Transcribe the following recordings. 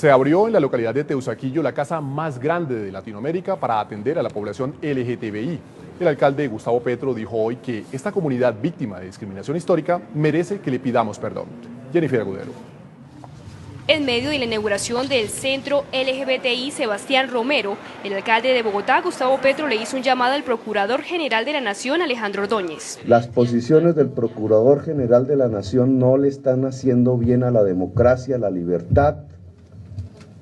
Se abrió en la localidad de Teusaquillo la casa más grande de Latinoamérica para atender a la población LGTBI. El alcalde Gustavo Petro dijo hoy que esta comunidad víctima de discriminación histórica merece que le pidamos perdón. Jennifer Agudelo. En medio de la inauguración del centro LGBTI Sebastián Romero, el alcalde de Bogotá, Gustavo Petro, le hizo un llamado al Procurador General de la Nación, Alejandro Ordóñez. Las posiciones del Procurador General de la Nación no le están haciendo bien a la democracia, a la libertad,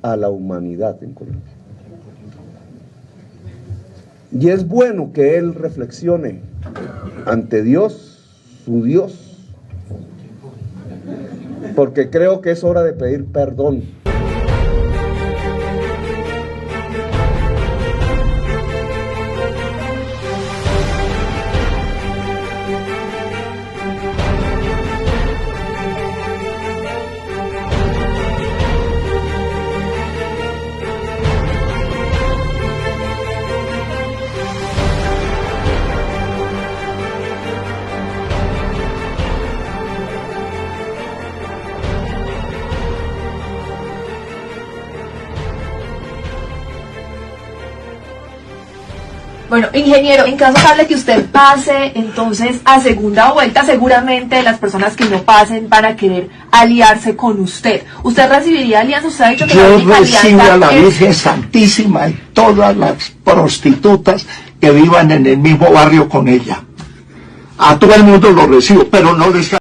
a la humanidad en Colombia. Y es bueno que él reflexione ante Dios, su Dios, porque creo que es hora de pedir perdón. Bueno, ingeniero, en caso tal de que usted pase, entonces a segunda vuelta, seguramente las personas que no pasen van a querer aliarse con usted. ¿Usted recibiría alianza? Usted ha dicho que yo recibo a la Virgen Santísima y todas las prostitutas que vivan en el mismo barrio con ella. A todo el mundo lo recibo, pero no les...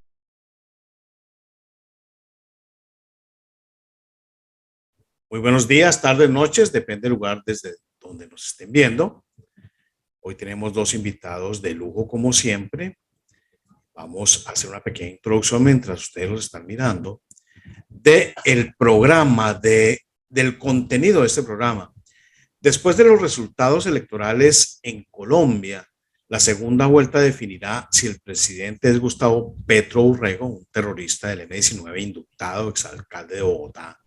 Muy buenos días, tardes, noches, depende del lugar desde donde nos estén viendo. Hoy tenemos dos invitados de lujo como siempre. Vamos a hacer una pequeña introducción mientras ustedes los están mirando del programa, del contenido de este programa. Después de los resultados electorales en Colombia, la segunda vuelta definirá si el presidente es Gustavo Petro Urrego, un terrorista del M-19 indultado, exalcalde de Bogotá,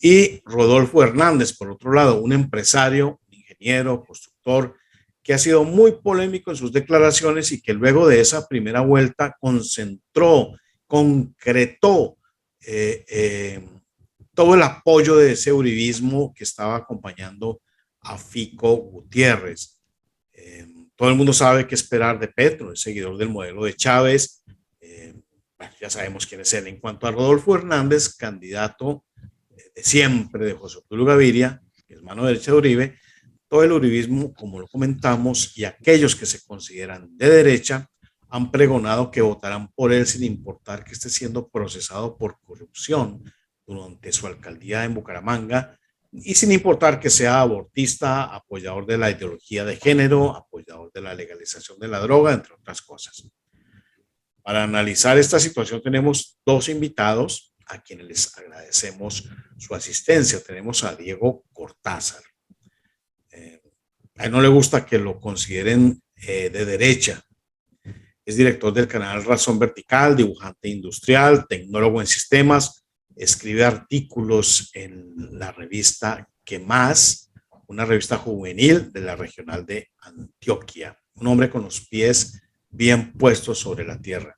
y Rodolfo Hernández, por otro lado, un empresario, un ingeniero, constructor, que ha sido muy polémico en sus declaraciones y que luego de esa primera vuelta concretó todo el apoyo de ese uribismo que estaba acompañando a Fico Gutiérrez. Todo el mundo sabe qué esperar de Petro, el seguidor del modelo de Chávez. Bueno, ya sabemos quién es él. En cuanto a Rodolfo Hernández, candidato de siempre de José Obdulio Gaviria, que es mano derecha de Uribe, todo el uribismo, como lo comentamos, y aquellos que se consideran de derecha han pregonado que votarán por él sin importar que esté siendo procesado por corrupción durante su alcaldía en Bucaramanga y sin importar que sea abortista, apoyador de la ideología de género, apoyador de la legalización de la droga, entre otras cosas. Para analizar esta situación tenemos dos invitados a quienes les agradecemos su asistencia. Tenemos a Diego Cortázar. A él no le gusta que lo consideren de derecha. Es director del canal Razón Vertical, dibujante industrial, tecnólogo en sistemas, escribe artículos en la revista ¿Qué más?, una revista juvenil de la regional de Antioquia. Un hombre con los pies bien puestos sobre la tierra.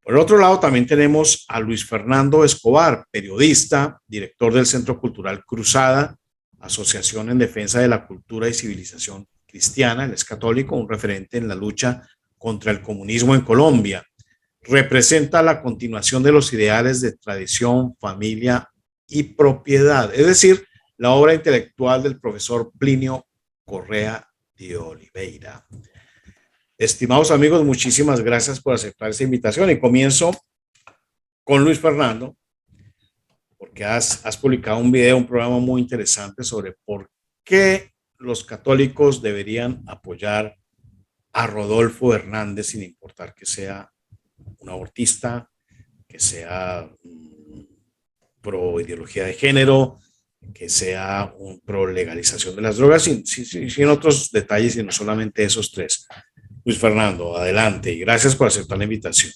Por el otro lado, también tenemos a Luis Fernando Escobar, periodista, director del Centro Cultural Cruzada, asociación en defensa de la cultura y civilización cristiana. Él es católico, un referente en la lucha contra el comunismo en Colombia. Representa la continuación de los ideales de tradición, familia y propiedad, es decir, la obra intelectual del profesor Plinio Correa de Oliveira. Estimados amigos, muchísimas gracias por aceptar esta invitación y comienzo con Luis Fernando, porque has publicado un video, un programa muy interesante sobre por qué los católicos deberían apoyar a Rodolfo Hernández sin importar que sea un abortista, que sea pro ideología de género, que sea un pro legalización de las drogas, sin otros detalles y no solamente esos tres. Luis Fernando, adelante y gracias por aceptar la invitación.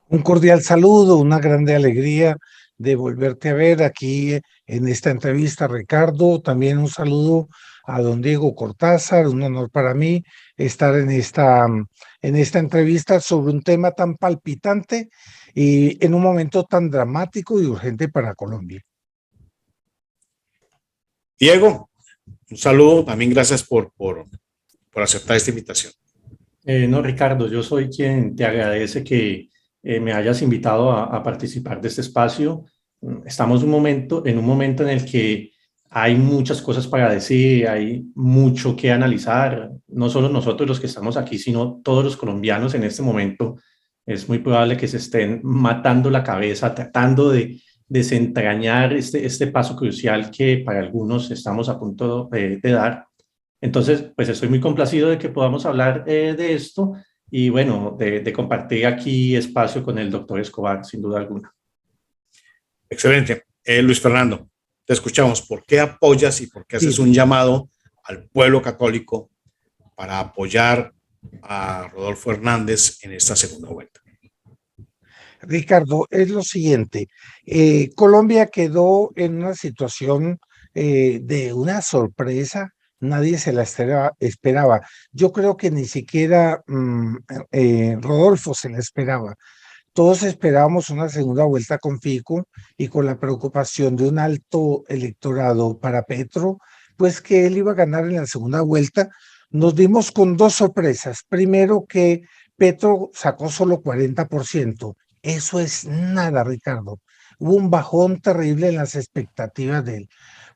Un cordial saludo, una grande alegría de volverte a ver aquí en esta entrevista, Ricardo. También un saludo a don Diego Cortázar, un honor para mí estar en esta entrevista sobre un tema tan palpitante y en un momento tan dramático y urgente para Colombia. Diego, un saludo, también gracias por aceptar esta invitación. No, Ricardo, yo soy quien te agradece que me hayas invitado a participar de este espacio. Estamos en un momento en el que hay muchas cosas para decir, hay mucho que analizar, no solo nosotros los que estamos aquí, sino todos los colombianos en este momento. Es muy probable que se estén matando la cabeza, tratando de desentrañar este paso crucial que para algunos estamos a punto de dar. Entonces, pues estoy muy complacido de que podamos hablar de esto y bueno, de compartir aquí espacio con el doctor Escobar, sin duda alguna. Excelente. Luis Fernando, te escuchamos. ¿Por qué apoyas y por qué haces Sí, un llamado al pueblo católico para apoyar a Rodolfo Hernández en esta segunda vuelta? Ricardo, es lo siguiente. Colombia quedó en una situación de una sorpresa. Nadie se la esperaba. Yo creo que ni siquiera Rodolfo se la esperaba. Todos esperábamos una segunda vuelta con Fico y con la preocupación de un alto electorado para Petro, pues que él iba a ganar en la segunda vuelta. Nos dimos con dos sorpresas. Primero, que Petro sacó solo 40%. Eso es nada, Ricardo. Hubo un bajón terrible en las expectativas de él.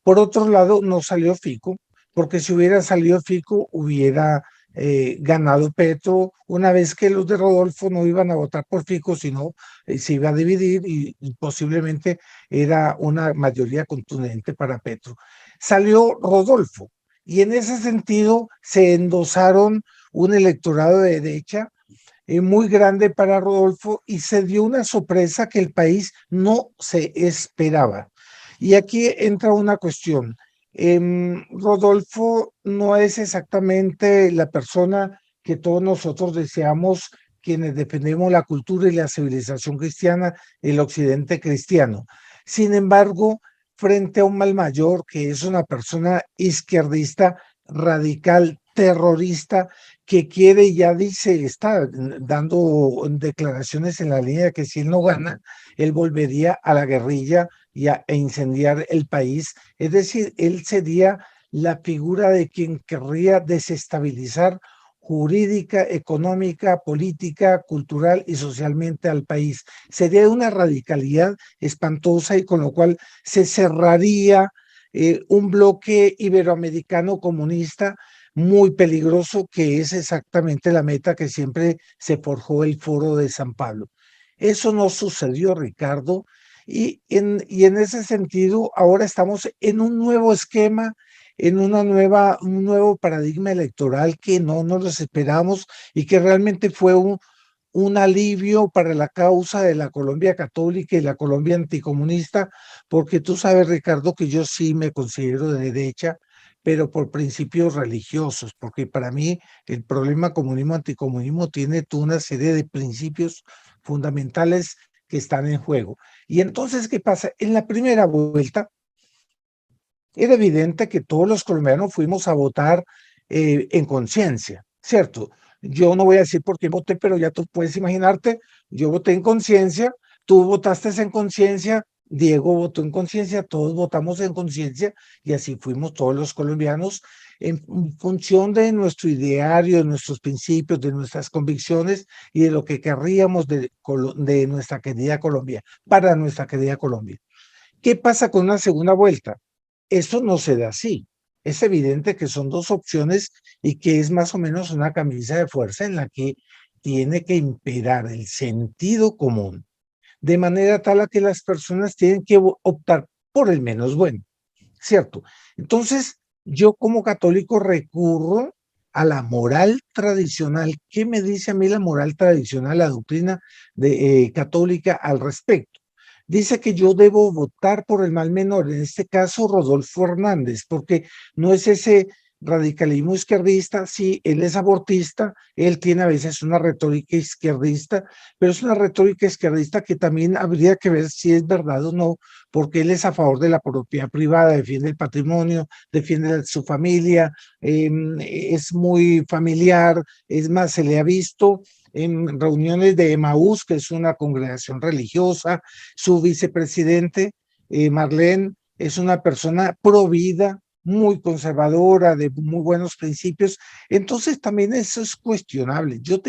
Por otro lado, no salió Fico, porque si hubiera salido Fico, hubiera ganado Petro, una vez que los de Rodolfo no iban a votar por Fico, sino se iba a dividir y posiblemente era una mayoría contundente para Petro. Salió Rodolfo y en ese sentido se endosaron un electorado de derecha muy grande para Rodolfo y se dio una sorpresa que el país no se esperaba. Y aquí entra una cuestión. Rodolfo no es exactamente la persona que todos nosotros deseamos, quienes defendemos la cultura y la civilización cristiana, el occidente cristiano. Sin embargo, frente a un mal mayor que es una persona izquierdista, radical, terrorista, que quiere, ya dice, está dando declaraciones en la línea de que si él no gana, él volvería a la guerrilla e incendiar el país. Es decir, él sería la figura de quien querría desestabilizar jurídica, económica, política, cultural y socialmente al país. Sería una radicalidad espantosa y con lo cual se cerraría un bloque iberoamericano comunista muy peligroso, que es exactamente la meta que siempre se forjó el Foro de San Pablo. Eso no sucedió, Ricardo, y en ese sentido ahora estamos en un nuevo esquema, en un nuevo paradigma electoral que no nos esperamos y que realmente fue un alivio para la causa de la Colombia católica y la Colombia anticomunista, porque tú sabes, Ricardo, que yo sí me considero de derecha, pero por principios religiosos, porque para mí el problema comunismo-anticomunismo tiene toda una serie de principios fundamentales que están en juego. Y entonces, ¿qué pasa? En la primera vuelta, era evidente que todos los colombianos fuimos a votar en conciencia, ¿cierto? Yo no voy a decir por qué voté, pero ya tú puedes imaginarte, yo voté en conciencia, tú votaste en conciencia, Diego votó en conciencia, todos votamos en conciencia y así fuimos todos los colombianos en función de nuestro ideario, de nuestros principios, de nuestras convicciones y de lo que querríamos de nuestra querida Colombia, para nuestra querida Colombia. ¿Qué pasa con una segunda vuelta? Eso no se da así. Es evidente que son dos opciones y que es más o menos una camisa de fuerza en la que tiene que imperar el sentido común, de manera tal a que las personas tienen que optar por el menos bueno, ¿cierto? Entonces, yo como católico recurro a la moral tradicional. ¿Qué me dice a mí la moral tradicional, la doctrina católica al respecto? Dice que yo debo votar por el mal menor, en este caso Rodolfo Hernández, porque no es ese radicalismo izquierdista, sí, él es abortista, él tiene a veces una retórica izquierdista, pero es una retórica izquierdista que también habría que ver si es verdad o no, porque él es a favor de la propiedad privada, defiende el patrimonio, defiende a su familia, es muy familiar, es más, se le ha visto en reuniones de Emaús, que es una congregación religiosa. Su vicepresidente, Marlene, es una persona pro vida, muy conservadora, de muy buenos principios. Entonces también eso es cuestionable. Yo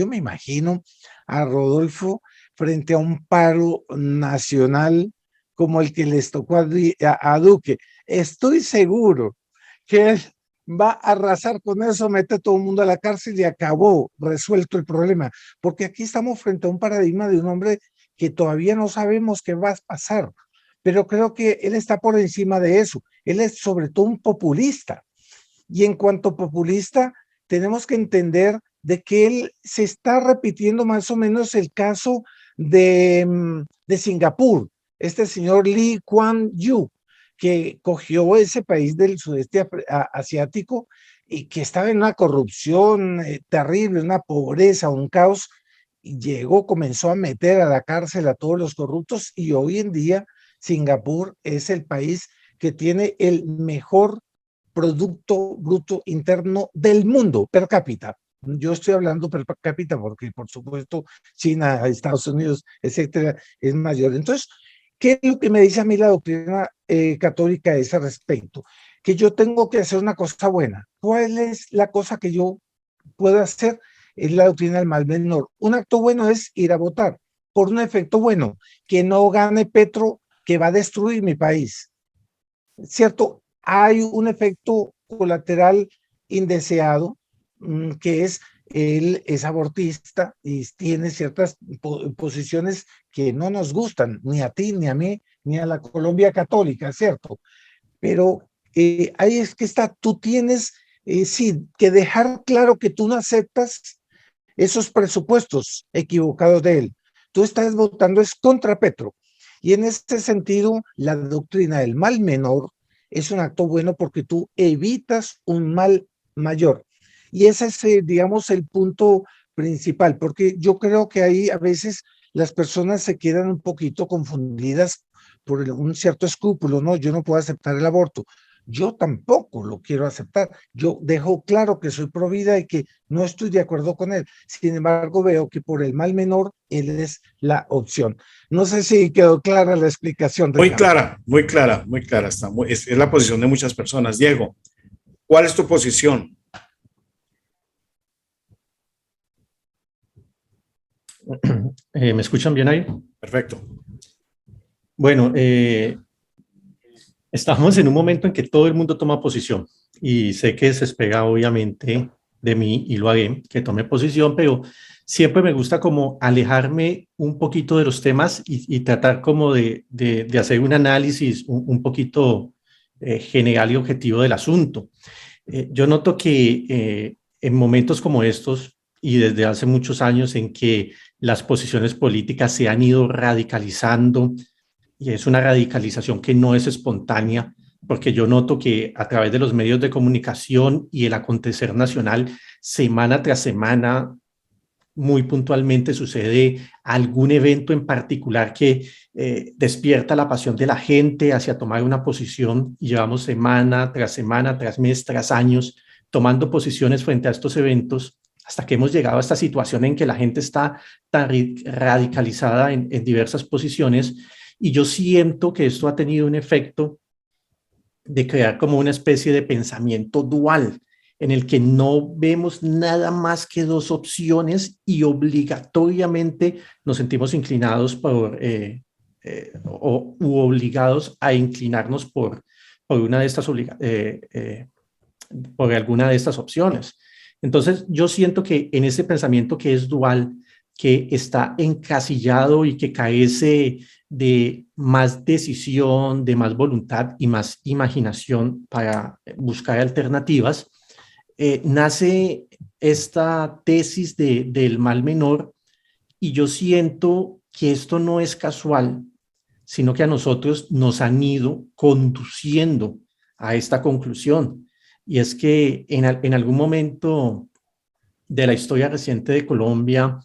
me imagino a Rodolfo frente a un paro nacional como el que les tocó a Duque. Estoy seguro que él va a arrasar con eso, mete a todo el mundo a la cárcel y acabó, resuelto el problema. Porque aquí estamos frente a un paradigma de un hombre que todavía no sabemos qué va a pasar, pero creo que él está por encima de eso. Él es sobre todo un populista. Y en cuanto populista, tenemos que entender de que él se está repitiendo más o menos el caso de Singapur, este señor Lee Kuan Yew, que cogió ese país del sudeste asiático y que estaba en una corrupción terrible, una pobreza, un caos, y llegó, comenzó a meter a la cárcel a todos los corruptos y hoy en día Singapur es el país que tiene el mejor Producto Bruto Interno del mundo per cápita. Yo estoy hablando per cápita porque, por supuesto, China, Estados Unidos, etcétera, es mayor. Entonces, ¿qué es lo que me dice a mí la doctrina católica a ese respecto? Que yo tengo que hacer una cosa buena. ¿Cuál es la cosa que yo puedo hacer? Es la doctrina del mal menor. Un acto bueno es ir a votar por un efecto bueno, que no gane Petro, que va a destruir mi país. ¿Cierto? Hay un efecto colateral indeseado, que es él es abortista y tiene ciertas posiciones que no nos gustan, ni a ti, ni a mí, ni a la Colombia católica, ¿cierto? Pero ahí es que está, tú tienes, sí, que dejar claro que tú no aceptas esos presupuestos equivocados de él. Tú estás votando es contra Petro. Y en este sentido, la doctrina del mal menor es un acto bueno porque tú evitas un mal mayor. Y ese es, digamos, el punto principal, porque yo creo que ahí a veces las personas se quedan un poquito confundidas por un cierto escrúpulo, ¿no? Yo no puedo aceptar el aborto. Yo tampoco lo quiero aceptar. Yo dejo claro que soy pro vida y que no estoy de acuerdo con él. Sin embargo, veo que por el mal menor, él es la opción. No sé si quedó clara la explicación, Muy Ricardo. clara, muy clara, muy clara. Es la posición de muchas personas. Diego, ¿cuál es tu posición? ¿Me escuchan bien ahí? Perfecto. Bueno, estamos en un momento en que todo el mundo toma posición y sé que se espera obviamente de mí y lo haré, que tome posición, pero siempre me gusta como alejarme un poquito de los temas y tratar como de hacer un análisis un poquito general y objetivo del asunto. Yo noto que en momentos como estos y desde hace muchos años en que las posiciones políticas se han ido radicalizando, y es una radicalización que no es espontánea, porque yo noto que a través de los medios de comunicación y el acontecer nacional, semana tras semana, muy puntualmente sucede algún evento en particular que despierta la pasión de la gente hacia tomar una posición y llevamos semana, tras mes, tras años, tomando posiciones frente a estos eventos hasta que hemos llegado a esta situación en que la gente está tan radicalizada en diversas posiciones. Y yo siento que esto ha tenido un efecto de crear como una especie de pensamiento dual, en el que no vemos nada más que dos opciones y obligatoriamente nos sentimos inclinados u obligados a inclinarnos por una de estas por alguna de estas opciones. Entonces, yo siento que en ese pensamiento que es dual, que está encasillado y que carece de más decisión, de más voluntad y más imaginación para buscar alternativas, nace esta tesis del mal menor y yo siento que esto no es casual, sino que a nosotros nos han ido conduciendo a esta conclusión. Y es que en algún momento de la historia reciente de Colombia,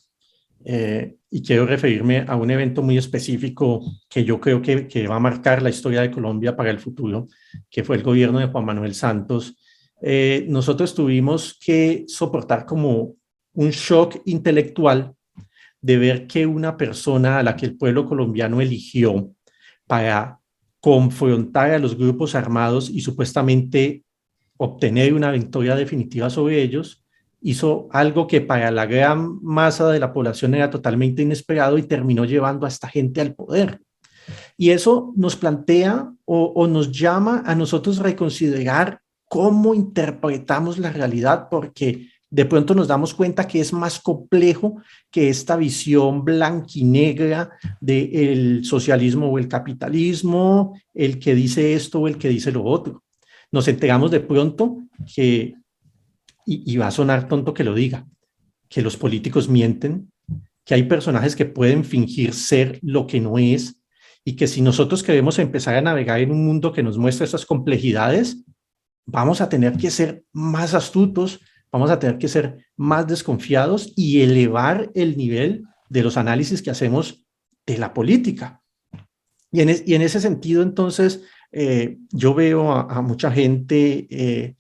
y quiero referirme a un evento muy específico que yo creo que va a marcar la historia de Colombia para el futuro, que fue el gobierno de Juan Manuel Santos. Nosotros tuvimos que soportar como un shock intelectual de ver que una persona a la que el pueblo colombiano eligió para confrontar a los grupos armados y supuestamente obtener una victoria definitiva sobre ellos, hizo algo que para la gran masa de la población era totalmente inesperado y terminó llevando a esta gente al poder. Y eso nos plantea o nos llama a nosotros reconsiderar cómo interpretamos la realidad, porque de pronto nos damos cuenta que es más complejo que esta visión blanquinegra del socialismo o el capitalismo, el que dice esto o el que dice lo otro. Nos enteramos de pronto que, y va a sonar tonto que lo diga, que los políticos mienten, que hay personajes que pueden fingir ser lo que no es, y que si nosotros queremos empezar a navegar en un mundo que nos muestra estas complejidades, vamos a tener que ser más astutos, vamos a tener que ser más desconfiados y elevar el nivel de los análisis que hacemos de la política. Y en ese sentido, entonces, yo veo a mucha gente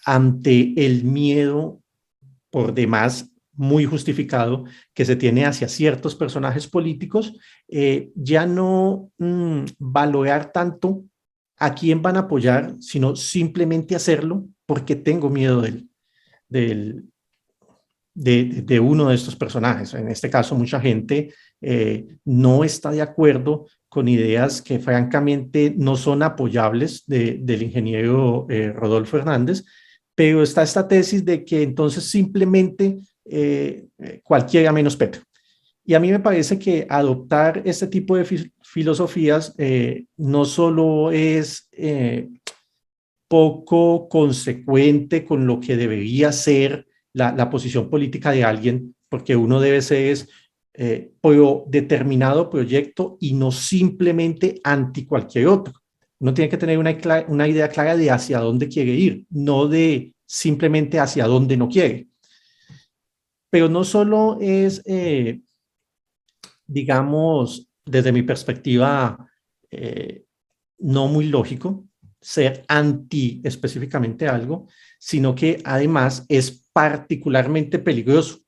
ante el miedo por demás muy justificado que se tiene hacia ciertos personajes políticos, ya no valorar tanto a quién van a apoyar, sino simplemente hacerlo porque tengo miedo de uno de estos personajes. En este caso, mucha gente no está de acuerdo con ideas que francamente no son apoyables del ingeniero Rodolfo Hernández, pero está esta tesis de que entonces simplemente cualquiera menos Petro. Y a mí me parece que adoptar este tipo de filosofías no solo es poco consecuente con lo que debería ser la posición política de alguien, porque uno debe ser pro determinado proyecto y no simplemente anti cualquier otro. Uno tiene que tener una idea clara de hacia dónde quiere ir, no de simplemente hacia dónde no quiere. Pero no solo es, digamos, desde mi perspectiva, no muy lógico ser anti específicamente algo, sino que además es particularmente peligroso.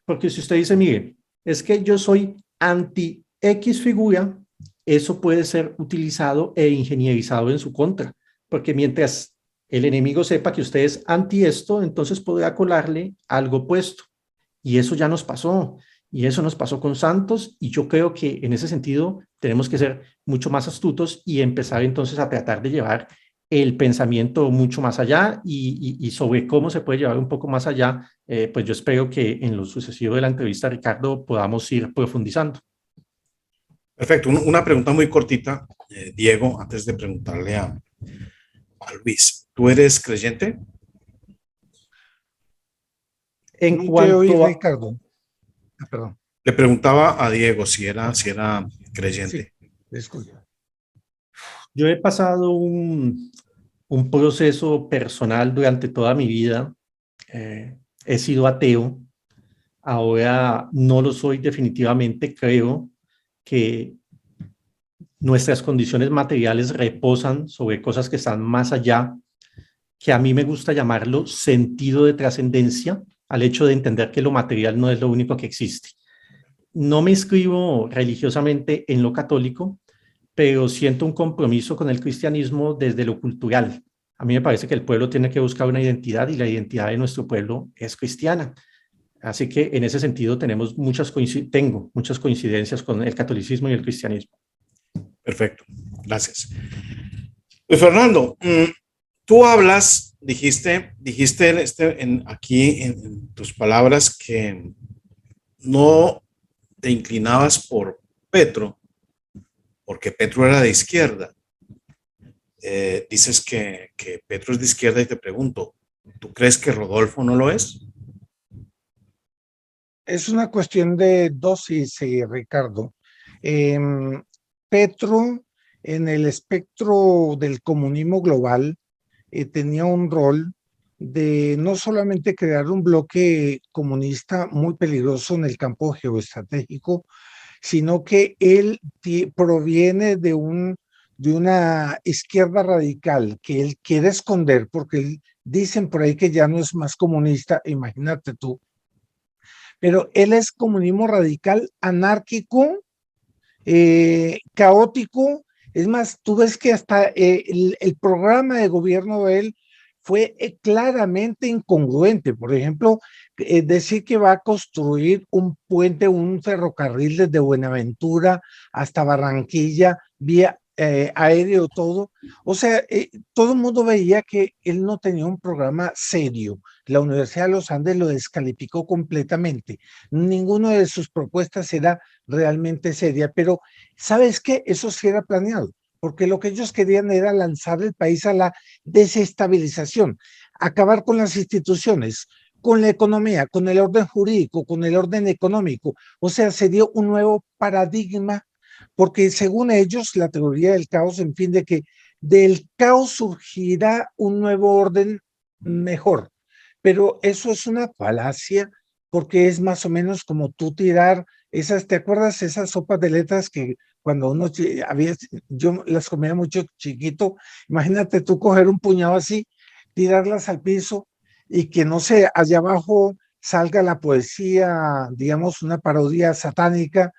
Porque si usted dice, mire, es que yo soy anti X figura, eso puede ser utilizado e ingenierizado en su contra. Porque mientras el enemigo sepa que usted es anti esto, entonces podrá colarle algo opuesto. Y eso ya nos pasó. Y eso nos pasó con Santos. Y yo creo que en ese sentido tenemos que ser mucho más astutos y empezar entonces a tratar de llevar el pensamiento mucho más allá y sobre cómo se puede llevar un poco más allá, pues yo espero que en lo sucesivo de la entrevista, Ricardo, podamos ir profundizando. Perfecto. Una pregunta muy cortita, Diego, antes de preguntarle a Luis. ¿Tú eres creyente? En cuanto a... Ricardo. Perdón. Le preguntaba a Diego si era creyente. Sí, disculpa. Yo he pasado un proceso personal durante toda mi vida. He sido ateo. Ahora no lo soy definitivamente. Creo que nuestras condiciones materiales reposan sobre cosas que están más allá, que a mí me gusta llamarlo sentido de trascendencia, al hecho de entender que lo material no es lo único que existe. No me inscribo religiosamente en lo católico, pero siento un compromiso con el cristianismo desde lo cultural. A mí me parece que el pueblo tiene que buscar una identidad y la identidad de nuestro pueblo es cristiana. Así que en ese sentido tengo muchas coincidencias con el catolicismo y el cristianismo. Perfecto, gracias. Pues Fernando, tú hablas, dijiste aquí en tus palabras que no te inclinabas por Petro, porque Petro era de izquierda. Dices que Petro es de izquierda y te pregunto, ¿tú crees que Rodolfo no lo es? Es una cuestión de dosis, Ricardo. Petro, en el espectro del comunismo global, tenía un rol de no solamente crear un bloque comunista muy peligroso en el campo geoestratégico, sino que él proviene de una izquierda radical que él quiere esconder, porque dicen por ahí que ya no es más comunista, imagínate tú. Pero él es comunismo radical, anárquico, caótico, Es más, tú ves que hasta el programa de gobierno de él fue claramente incongruente. Por ejemplo, decir que va a construir un puente, un ferrocarril desde Buenaventura hasta Barranquilla, vía aéreo, todo. O sea, todo el mundo veía que él no tenía un programa serio. La Universidad de los Andes lo descalificó completamente. Ninguna de sus propuestas era realmente seria, pero ¿sabes qué? Eso sí era planeado, porque lo que ellos querían era lanzar el país a la desestabilización, acabar con las instituciones, con la economía, con el orden jurídico, con el orden económico. O sea, se dio un nuevo paradigma, porque según ellos, la teoría del caos, en fin, de que del caos surgirá un nuevo orden mejor. Pero eso es una falacia, porque es más o menos como tú tirar esas, ¿te acuerdas esas sopas de letras que cuando uno había, yo las comía mucho chiquito? Imagínate tú coger un puñado así, tirarlas al piso y que no sé, allá abajo salga la poesía, digamos, una parodia satánica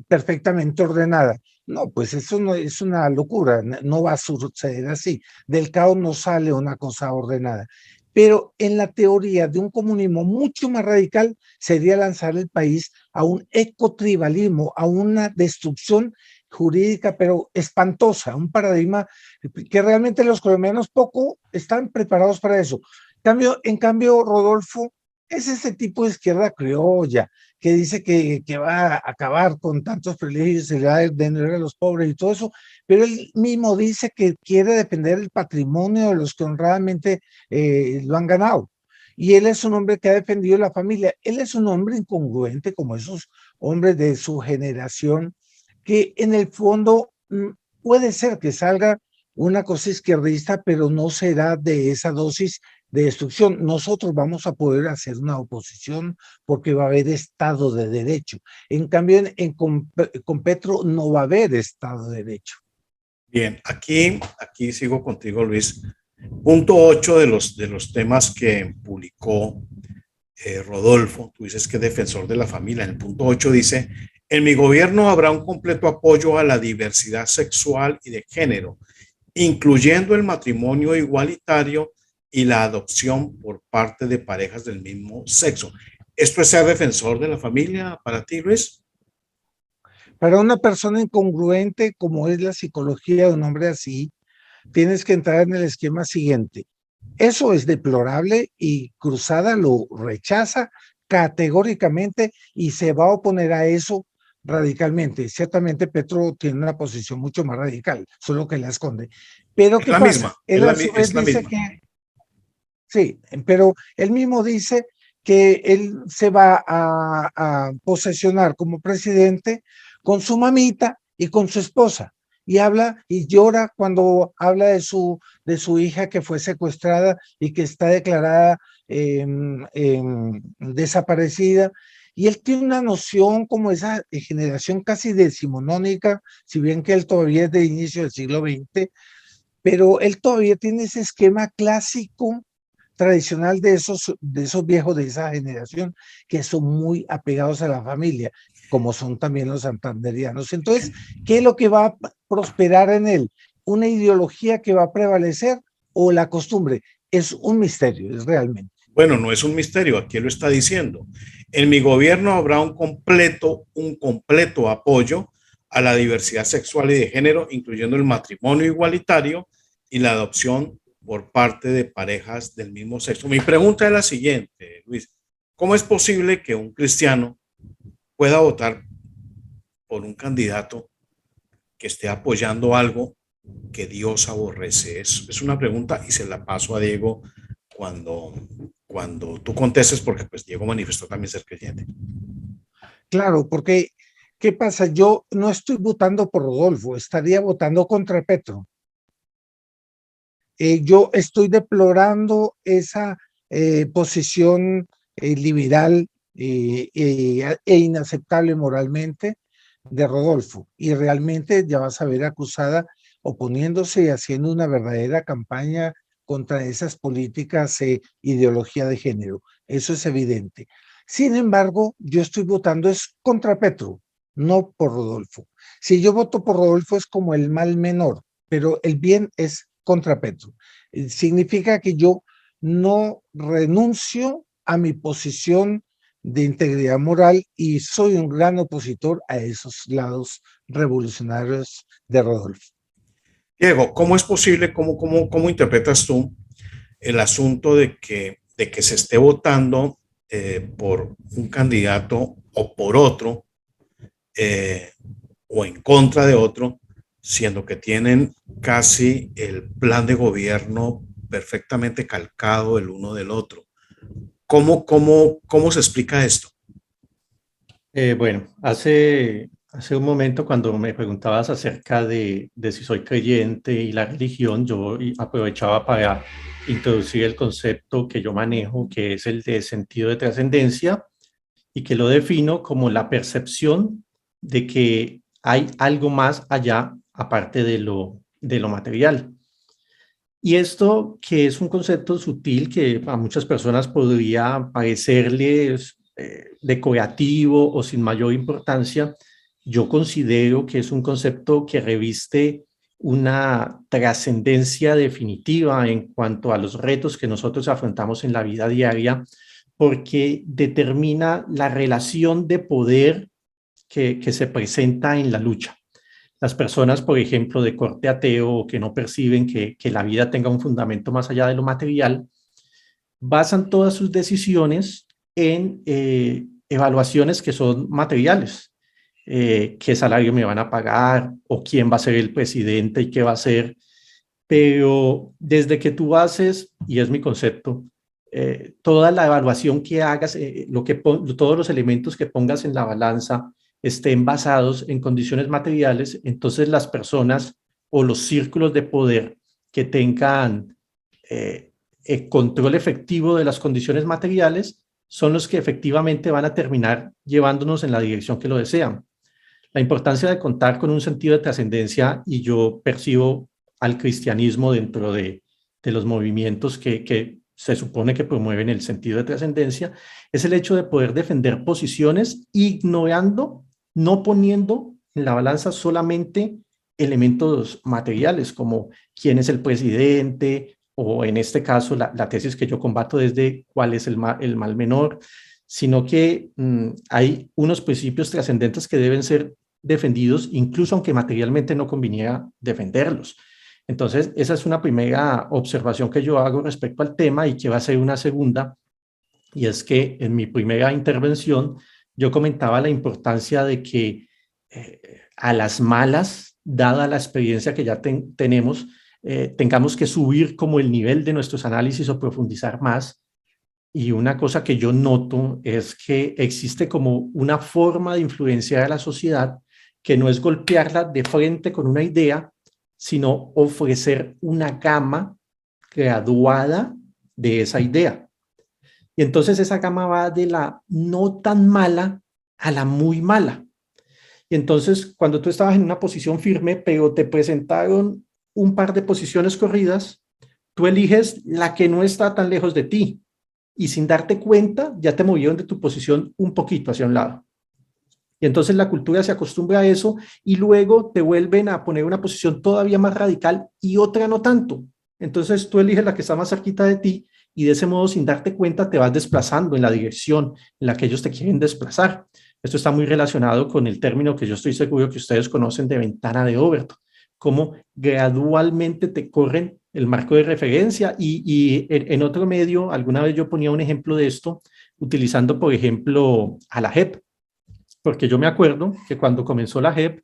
perfectamente ordenada. No, pues eso no es una locura, no va a suceder así. Del caos no sale una cosa ordenada. Pero en la teoría de un comunismo mucho más radical sería lanzar el país a un ecotribalismo, a una destrucción jurídica, pero espantosa, un paradigma que realmente los colombianos poco están preparados para eso. En cambio, Rodolfo es ese tipo de izquierda criolla que dice que va a acabar con tantos privilegios, se le va a devolver a los pobres y todo eso, pero él mismo dice que quiere defender el patrimonio de los que honradamente lo han ganado. Y él es un hombre que ha defendido la familia. Él es un hombre incongruente como esos hombres de su generación, que en el fondo puede ser que salga una cosa izquierdista, pero no será de esa dosis de destrucción. Nosotros vamos a poder hacer una oposición porque va a haber Estado de Derecho. En cambio, con Petro no va a haber Estado de Derecho. Bien, aquí sigo contigo, Luis. Punto 8 de los temas que publicó Rodolfo, tú dices que es defensor de la familia. En el punto 8 dice, en mi gobierno habrá un completo apoyo a la diversidad sexual y de género, incluyendo el matrimonio igualitario y la adopción por parte de parejas del mismo sexo. ¿Esto es ser defensor de la familia para ti, Luis? Para una persona incongruente como es la psicología de un hombre así, tienes que entrar en el esquema siguiente. Eso es deplorable y Cruzada lo rechaza categóricamente y se va a oponer a eso radicalmente. Ciertamente Petro tiene una posición mucho más radical, solo que la esconde. Pero Es ¿qué la pasa? misma, Él a su vez es la dice misma. que, sí, pero él mismo dice que él se va a posesionar como presidente con su mamita y con su esposa. Y habla y llora cuando habla de su hija que fue secuestrada y que está declarada desaparecida. Y él tiene una noción como esa generación casi decimonónica, si bien que él todavía es de inicio del siglo XX, pero él todavía tiene ese esquema clásico tradicional de esos viejos de esa generación que son muy apegados a la familia, como son también los santanderianos. Entonces, ¿qué es lo que va a prosperar en él? ¿Una ideología que va a prevalecer o la costumbre? Es un misterio, es realmente. Bueno, no es un misterio, aquí lo está diciendo. En mi gobierno habrá un completo apoyo a la diversidad sexual y de género, incluyendo el matrimonio igualitario y la adopción por parte de parejas del mismo sexo. Mi pregunta es la siguiente, Luis. ¿Cómo es posible que un cristiano pueda votar por un candidato que esté apoyando algo que Dios aborrece? Es una pregunta y se la paso a Diego cuando, cuando tú contestes, porque pues Diego manifestó también ser creyente. Claro, porque ¿qué pasa? Yo no estoy votando por Rodolfo, estaría votando contra Petro. Yo estoy deplorando esa posición liberal e inaceptable moralmente de Rodolfo. Y realmente ya vas a ver acusada oponiéndose y haciendo una verdadera campaña contra esas políticas ideología de género. Eso es evidente. Sin embargo, yo estoy votando es contra Petro, no por Rodolfo. Si yo voto por Rodolfo es como el mal menor, pero el bien es contra Petro. Significa que yo no renuncio a mi posición de integridad moral y soy un gran opositor a esos lados revolucionarios de Rodolfo. Diego, ¿cómo es posible, cómo interpretas tú el asunto de que se esté votando por un candidato o por otro o en contra de otro, siendo que tienen casi el plan de gobierno perfectamente calcado el uno del otro? ¿Cómo se explica esto? Bueno, hace un momento cuando me preguntabas acerca de si soy creyente y la religión, yo aprovechaba para introducir el concepto que yo manejo, que es el de sentido de trascendencia, y que lo defino como la percepción de que hay algo más allá aparte de lo material. Y esto, que es un concepto sutil que a muchas personas podría parecerles decorativo o sin mayor importancia, yo considero que es un concepto que reviste una trascendencia definitiva en cuanto a los retos que nosotros afrontamos en la vida diaria, porque determina la relación de poder que se presenta en la lucha. Las personas, por ejemplo, de corte ateo, que no perciben que la vida tenga un fundamento más allá de lo material, basan todas sus decisiones en evaluaciones que son materiales. ¿Qué salario me van a pagar? ¿O quién va a ser el presidente y qué va a ser? Pero desde que tú haces, y es mi concepto, toda la evaluación que hagas, todos los elementos que pongas en la balanza estén basados en condiciones materiales, entonces las personas o los círculos de poder que tengan control efectivo de las condiciones materiales son los que efectivamente van a terminar llevándonos en la dirección que lo desean. La importancia de contar con un sentido de trascendencia, y yo percibo al cristianismo dentro de los movimientos que se supone que promueven el sentido de trascendencia, es el hecho de poder defender posiciones ignorando, no poniendo en la balanza solamente elementos materiales como quién es el presidente, o en este caso la tesis que yo combato desde cuál es el mal menor, sino que hay unos principios trascendentes que deben ser defendidos, incluso aunque materialmente no conviniera defenderlos. Entonces, esa es una primera observación que yo hago respecto al tema, y que va a ser una segunda, y es que en mi primera intervención yo comentaba la importancia de que a las malas, dada la experiencia que ya tenemos, tengamos que subir como el nivel de nuestros análisis o profundizar más. Y una cosa que yo noto es que existe como una forma de influenciar a la sociedad que no es golpearla de frente con una idea, sino ofrecer una gama graduada de esa idea. Y entonces esa gama va de la no tan mala a la muy mala. Y entonces cuando tú estabas en una posición firme, pero te presentaron un par de posiciones corridas, tú eliges la que no está tan lejos de ti, y sin darte cuenta ya te movieron de tu posición un poquito hacia un lado. Y entonces la cultura se acostumbra a eso, y luego te vuelven a poner una posición todavía más radical y otra no tanto. Entonces tú eliges la que está más cerquita de ti, y de ese modo, sin darte cuenta, te vas desplazando en la dirección en la que ellos te quieren desplazar. Esto está muy relacionado con el término que yo estoy seguro que ustedes conocen de ventana de Overton, cómo gradualmente te corren el marco de referencia. Y en otro medio, alguna vez yo ponía un ejemplo de esto, utilizando, por ejemplo, a la JEP, porque yo me acuerdo que cuando comenzó la JEP,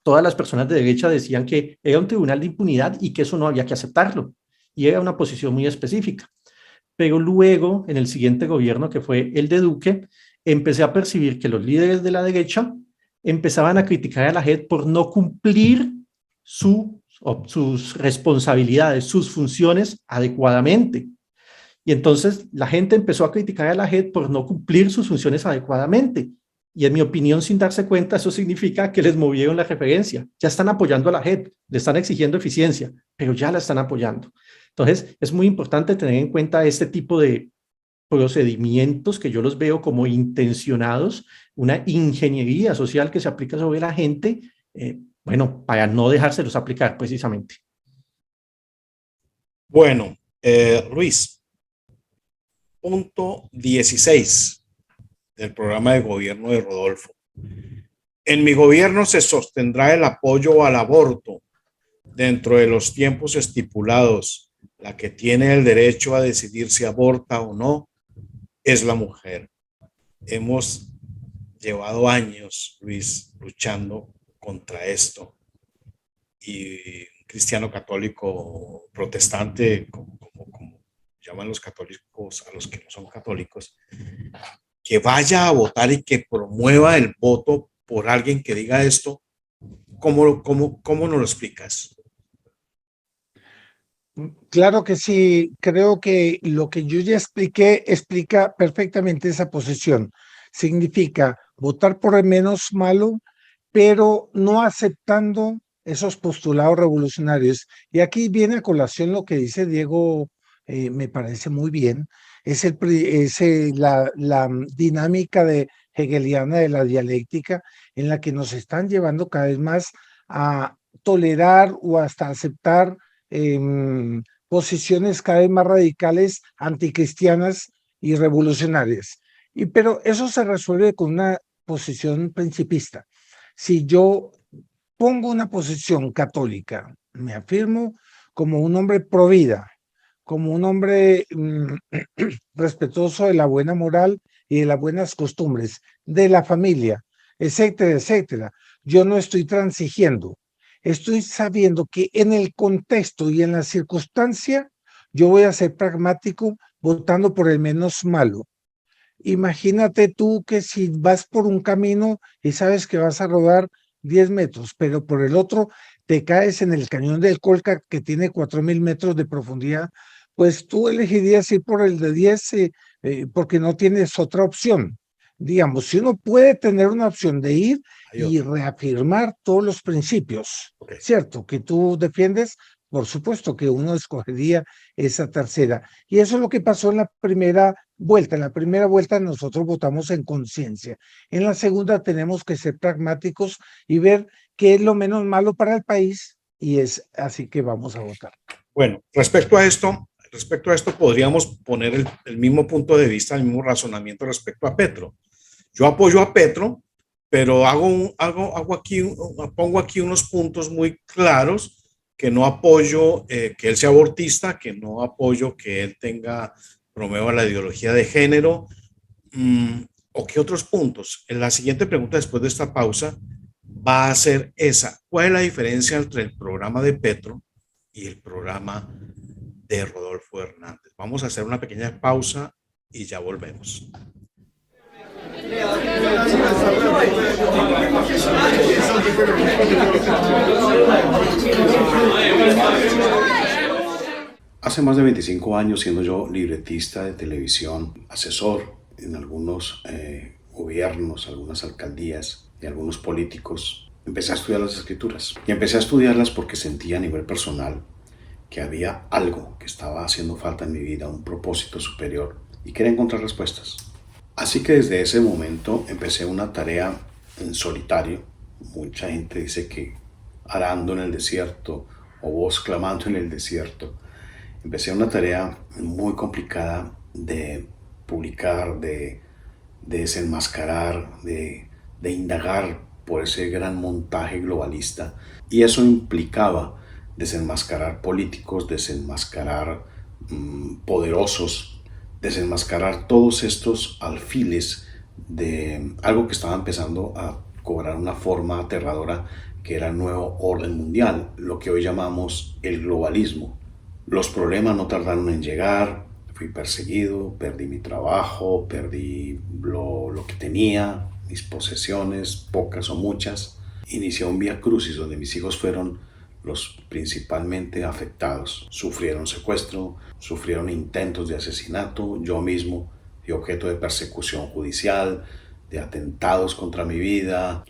todas las personas de derecha decían que era un tribunal de impunidad y que eso no había que aceptarlo, y era una posición muy específica. Pero luego, en el siguiente gobierno, que fue el de Duque, empecé a percibir que los líderes de la derecha empezaban a criticar a la JEP por no cumplir sus responsabilidades, sus funciones adecuadamente. Y entonces la gente empezó a criticar a la JEP por no cumplir sus funciones adecuadamente. Y en mi opinión, sin darse cuenta, eso significa que les movieron la referencia. Ya están apoyando a la JEP, le están exigiendo eficiencia, pero ya la están apoyando. Entonces, es muy importante tener en cuenta este tipo de procedimientos que yo los veo como intencionados, una ingeniería social que se aplica sobre la gente, bueno, para no dejárselos aplicar precisamente. Bueno, Luis, punto 16 del programa de gobierno de Rodolfo. En mi gobierno se sostendrá el apoyo al aborto dentro de los tiempos estipulados. La que tiene el derecho a decidir si aborta o no es la mujer. Hemos llevado años, Luis, luchando contra esto. Y un cristiano católico protestante, como llaman los católicos a los que no son católicos, que vaya a votar y que promueva el voto por alguien que diga esto, ¿cómo nos lo explicas? Claro que sí, creo que lo que yo ya expliqué explica perfectamente esa posición. Significa votar por el menos malo, pero no aceptando esos postulados revolucionarios. Y aquí viene a colación lo que dice Diego, me parece muy bien, es la dinámica hegeliana de la dialéctica en la que nos están llevando cada vez más a tolerar o hasta aceptar posiciones cada vez más radicales, anticristianas y revolucionarias. Pero eso se resuelve con una posición principista. Si yo pongo una posición católica, me afirmo como un hombre pro vida, como un hombre respetuoso de la buena moral y de las buenas costumbres, de la familia, etcétera, etcétera. Yo no estoy transigiendo. Estoy sabiendo que en el contexto y en la circunstancia yo voy a ser pragmático votando por el menos malo. Imagínate tú que si vas por un camino y sabes que vas a rodar 10 metros, pero por el otro te caes en el cañón del Colca que tiene 4.000 metros de profundidad, pues tú elegirías ir por el de 10 porque no tienes otra opción. Digamos, si uno puede tener una opción de ir y reafirmar todos los principios, ¿cierto? Que tú defiendes, por supuesto que uno escogería esa tercera. Y eso es lo que pasó en la primera vuelta. En la primera vuelta nosotros votamos en conciencia. En la segunda tenemos que ser pragmáticos y ver qué es lo menos malo para el país y es así que vamos a votar. Bueno, respecto a esto podríamos poner el mismo punto de vista, el mismo razonamiento respecto a Petro. Yo apoyo a Petro, pero pongo aquí unos puntos muy claros, que no apoyo que él sea abortista, que no apoyo que él promueva la ideología de género, o qué otros puntos. En la siguiente pregunta después de esta pausa va a ser esa: ¿cuál es la diferencia entre el programa de Petro y el programa de Rodolfo Hernández? Vamos a hacer una pequeña pausa y ya volvemos. Hace más de 25 años, siendo yo libretista de televisión, asesor en algunos gobiernos, algunas alcaldías y algunos políticos, empecé a estudiar las escrituras. Y empecé a estudiarlas porque sentía a nivel personal que había algo que estaba haciendo falta en mi vida, un propósito superior, y quería encontrar respuestas. Así que desde ese momento empecé una tarea en solitario. Mucha gente dice que arando en el desierto o voz clamando en el desierto. Empecé una tarea muy complicada de publicar, de desenmascarar, de indagar por ese gran montaje globalista. Y eso implicaba desenmascarar políticos, desenmascarar poderosos, desenmascarar todos estos alfiles de algo que estaba empezando a cobrar una forma aterradora, que era el nuevo orden mundial, lo que hoy llamamos el globalismo. Los problemas no tardaron en llegar, fui perseguido, perdí mi trabajo, perdí lo que tenía, mis posesiones, pocas o muchas. Inicié un vía crucis donde mis hijos fueron los principalmente afectados. Sufrieron secuestro, sufrieron intentos de asesinato, yo mismo fui objeto de persecución judicial, de atentados contra mi vida.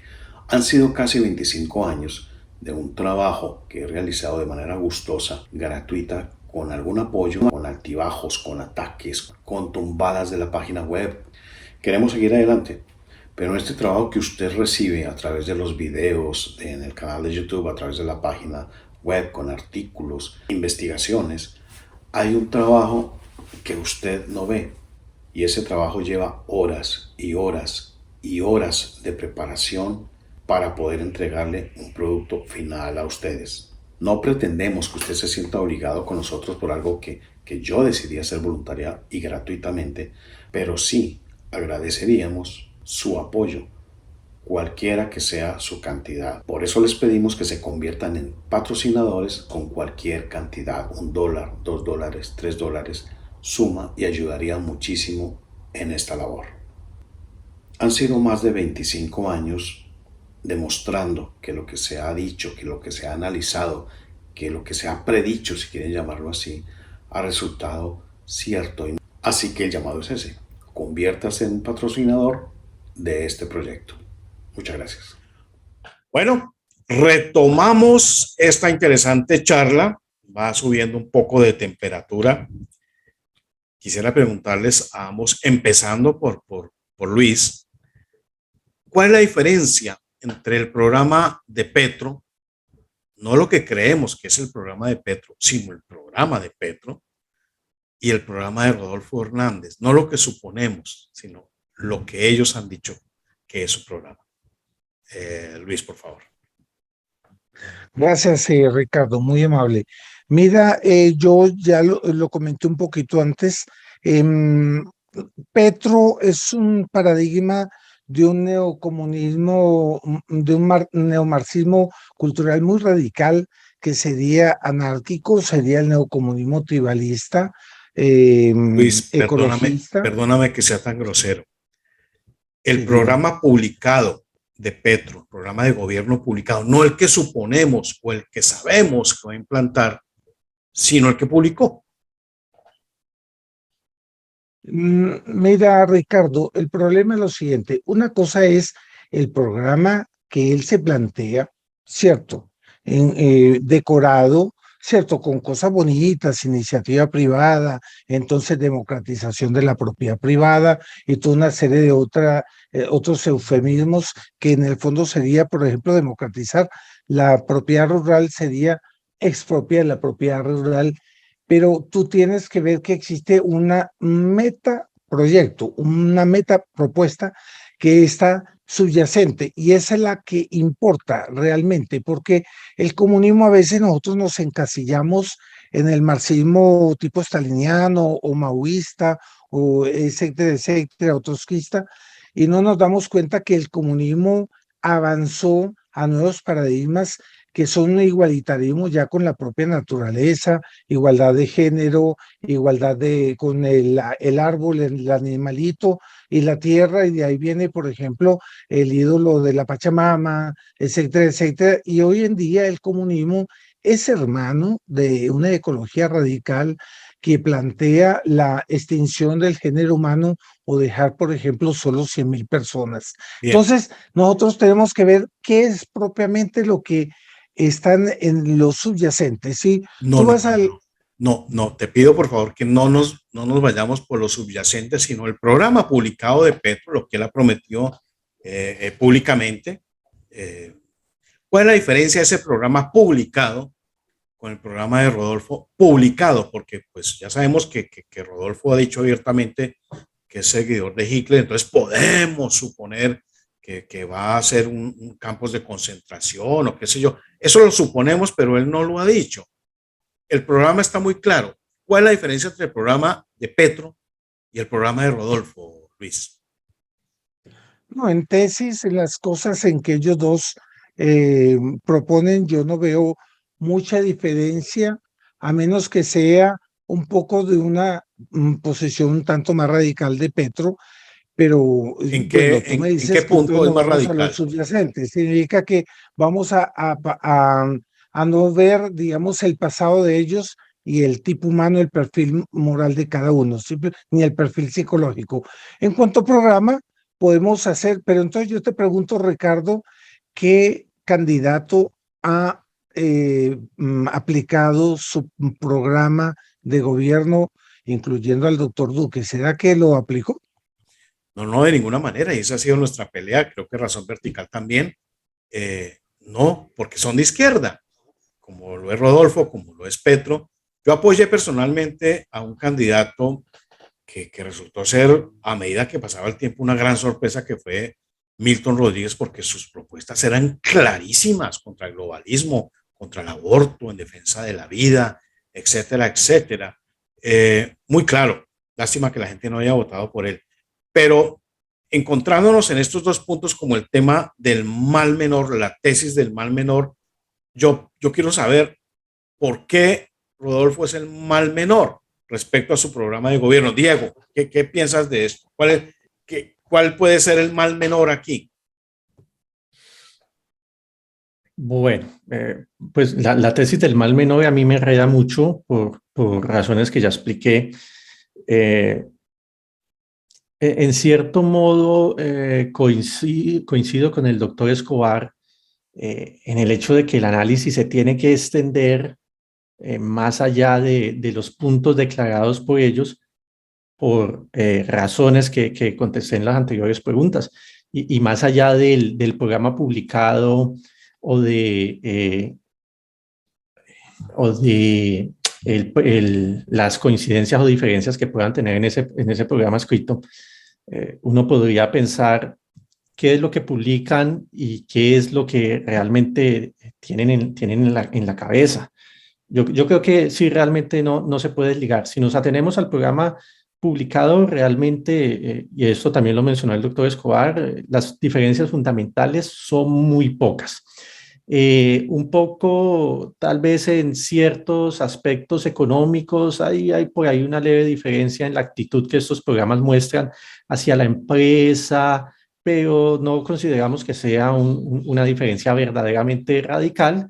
Han sido casi 25 años de un trabajo que he realizado de manera gustosa, gratuita, con algún apoyo, con altibajos, con ataques, con tumbadas de la página web. Queremos seguir adelante, pero este trabajo que usted recibe a través de los videos en el canal de YouTube, a través de la página web, con artículos, investigaciones, hay un trabajo que usted no ve, y ese trabajo lleva horas y horas y horas de preparación para poder entregarle un producto final a ustedes. No pretendemos que usted se sienta obligado con nosotros por algo que yo decidí hacer voluntaria y gratuitamente, pero sí agradeceríamos su apoyo, cualquiera que sea su cantidad. Por eso les pedimos que se conviertan en patrocinadores con cualquier cantidad, $1, $2, $3, suma y ayudaría muchísimo en esta labor. Han sido más de 25 años demostrando que lo que se ha dicho, que lo que se ha analizado, que lo que se ha predicho, si quieren llamarlo así, ha resultado cierto. Así que el llamado es ese: conviértase en patrocinador de este proyecto. Muchas gracias. Bueno, retomamos esta interesante charla. Va subiendo un poco de temperatura. Quisiera preguntarles a ambos, empezando por Luis, ¿cuál es la diferencia entre el programa de Petro, no lo que creemos que es el programa de Petro, sino el programa de Petro, y el programa de Rodolfo Hernández? No lo que suponemos, sino lo que ellos han dicho que es su programa. Luis, por favor. Gracias, Ricardo, muy amable. Mira, yo ya lo comenté un poquito antes. Petro es un paradigma de un neocomunismo, de un neomarxismo cultural muy radical, que sería anárquico, sería el neocomunismo tribalista, Luis, ecologista. Perdóname que sea tan grosero. El Sí, programa publicado de Petro, programa de gobierno publicado, no el que suponemos o el que sabemos que va a implantar, sino el que publicó. Mira, Ricardo, el problema es lo siguiente. Una cosa es el programa que él se plantea, ¿cierto? Decorado, ¿cierto? Con cosas bonitas, iniciativa privada, entonces democratización de la propiedad privada y toda una serie de otros eufemismos que en el fondo sería, por ejemplo, democratizar la propiedad rural, sería expropiar la propiedad rural, pero tú tienes que ver que existe una meta proyecto, una meta propuesta que está subyacente, y esa es la que importa realmente, porque el comunismo, a veces nosotros nos encasillamos en el marxismo tipo staliniano o maoísta o etcétera, o trotskista, y no nos damos cuenta que el comunismo avanzó a nuevos paradigmas que son un igualitarismo ya con la propia naturaleza, igualdad de género, igualdad con el árbol, el animalito y la tierra, y de ahí viene, por ejemplo, el ídolo de la Pachamama, etcétera, y hoy en día el comunismo es hermano de una ecología radical que plantea la extinción del género humano o dejar, por ejemplo, solo 100,000 personas. Bien. Entonces, nosotros tenemos que ver qué es propiamente lo que están en los subyacentes, ¿sí? No, te pido por favor que no nos vayamos por los subyacentes, sino el programa publicado de Petro, lo que él ha prometido públicamente. ¿Cuál es la diferencia de ese programa publicado con el programa de Rodolfo publicado? Porque pues ya sabemos que Rodolfo ha dicho abiertamente que es seguidor de Hitler, entonces podemos suponer que va a ser un campos de concentración o qué sé yo. Eso lo suponemos, pero él no lo ha dicho. El programa está muy claro. ¿Cuál es la diferencia entre el programa de Petro y el programa de Rodolfo, Luis? No, en tesis, en las cosas en que ellos dos proponen, yo no veo mucha diferencia, a menos que sea un poco de una posición un tanto más radical de Petro, pero ¿En bueno, tú me qué dices que punto entonces es no más vamos a radical? los subyacentes, significa que vamos a no ver, digamos, el pasado de ellos y el tipo humano, el perfil moral de cada uno, ni el perfil psicológico. En cuanto a programa, podemos hacer, pero entonces yo te pregunto, Ricardo, ¿qué candidato ha aplicado su programa de gobierno, incluyendo al doctor Duque. ¿Será que lo aplicó? No, no, de ninguna manera, y esa ha sido nuestra pelea, creo que Razón Vertical también. No, porque son de izquierda, como lo es Rodolfo, como lo es Petro. Yo apoyé personalmente a un candidato que resultó ser, a medida que pasaba el tiempo, una gran sorpresa, que fue Milton Rodríguez, porque sus propuestas eran clarísimas contra el globalismo, contra el aborto, en defensa de la vida, etcétera, etcétera. Muy claro, lástima que la gente no haya votado por él. Pero encontrándonos en estos dos puntos como el tema del mal menor, la tesis del mal menor, yo quiero saber por qué Rodolfo es el mal menor respecto a su programa de gobierno. Diego, ¿qué piensas de esto? ¿Cuál puede ser el mal menor aquí? Bueno, pues la tesis del mal menor a mí me enreda mucho por razones que ya expliqué. En cierto modo, coincido con el doctor Escobar en el hecho de que el análisis se tiene que extender más allá de los puntos declarados por ellos, por razones que contesté en las anteriores preguntas, y más allá del programa publicado o de las coincidencias o diferencias que puedan tener en ese programa escrito. Uno podría pensar qué es lo que publican y qué es lo que realmente tienen en la cabeza. Yo creo que sí, realmente no se puede desligar. Si nos atenemos al programa publicado, realmente, y esto también lo mencionó el doctor Escobar, las diferencias fundamentales son muy pocas. Un poco, tal vez en ciertos aspectos económicos, hay por ahí una leve diferencia en la actitud que estos programas muestran hacia la empresa, pero no consideramos que sea una diferencia verdaderamente radical.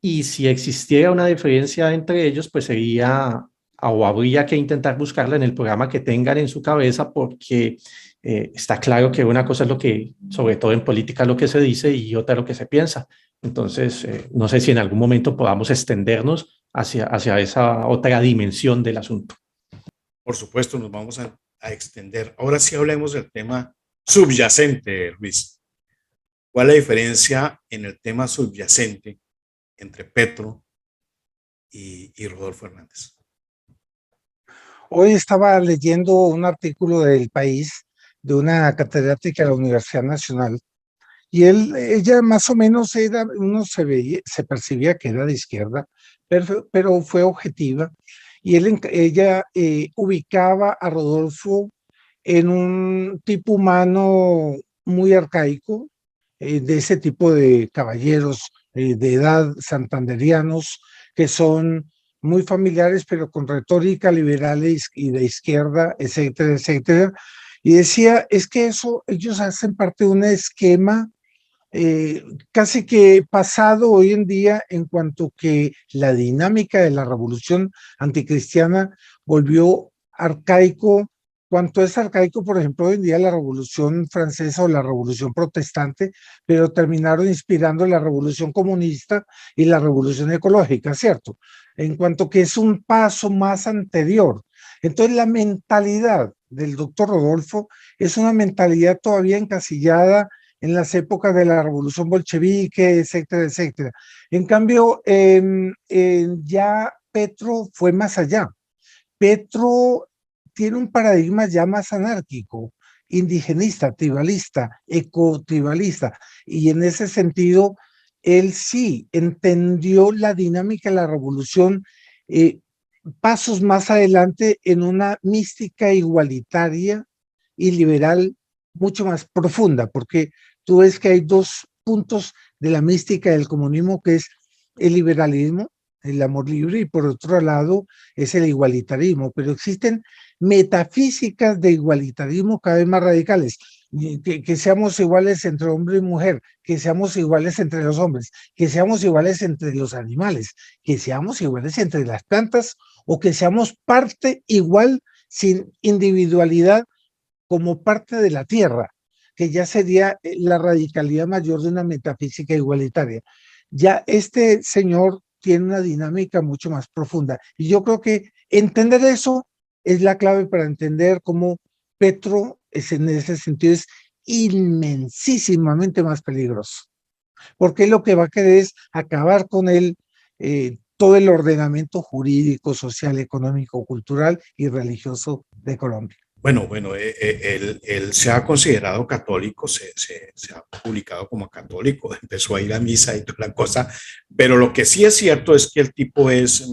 Y si existiera una diferencia entre ellos, pues sería o habría que intentar buscarla en el programa que tengan en su cabeza, porque está claro que una cosa es lo que, sobre todo en política, lo que se dice, y otra lo que se piensa. Entonces, no sé si en algún momento podamos extendernos hacia esa otra dimensión del asunto. Por supuesto, nos vamos a extender. Ahora sí hablemos del tema subyacente, Luis. ¿Cuál es la diferencia en el tema subyacente entre Petro y Rodolfo Hernández? Hoy estaba leyendo un artículo del País de una catedrática de la Universidad Nacional, y ella más o menos uno se percibía que era de izquierda, pero fue objetiva, y ella ubicaba a Rodolfo en un tipo humano muy arcaico, de ese tipo de caballeros de edad santanderianos que son muy familiares, pero con retórica liberal y de izquierda, etcétera, etcétera. Y decía, es que ellos hacen parte de un esquema casi que pasado hoy en día, en cuanto que la dinámica de la revolución anticristiana volvió arcaico. Cuanto es arcaico, por ejemplo, hoy en día la revolución francesa o la revolución protestante, pero terminaron inspirando la revolución comunista y la revolución ecológica, ¿cierto? En cuanto que es un paso más anterior. Entonces la mentalidad del doctor Rodolfo es una mentalidad todavía encasillada en las épocas de la revolución bolchevique, etcétera, etcétera. En cambio, ya Petro fue más allá. Petro tiene un paradigma ya más anárquico, indigenista, tribalista, ecotribalista, y en ese sentido, él sí entendió la dinámica de la revolución, pasos más adelante en una mística igualitaria y liberal mucho más profunda, porque tú ves que hay dos puntos de la mística del comunismo, que es el liberalismo, el amor libre, y por otro lado es el igualitarismo, pero existen metafísicas de igualitarismo cada vez más radicales, que seamos iguales entre hombre y mujer, que seamos iguales entre los hombres, que seamos iguales entre los animales, que seamos iguales entre las plantas, o que seamos parte igual sin individualidad como parte de la tierra, que ya sería la radicalidad mayor de una metafísica igualitaria. Ya este señor tiene una dinámica mucho más profunda. Y yo creo que entender eso es la clave para entender cómo Petro es, en ese sentido, es inmensísimamente más peligroso. Porque lo que va a querer es acabar con todo el ordenamiento jurídico, social, económico, cultural y religioso de Colombia. Bueno, él se ha considerado católico, se ha publicado como católico, empezó a ir a misa y toda la cosa, pero lo que sí es cierto es que el tipo es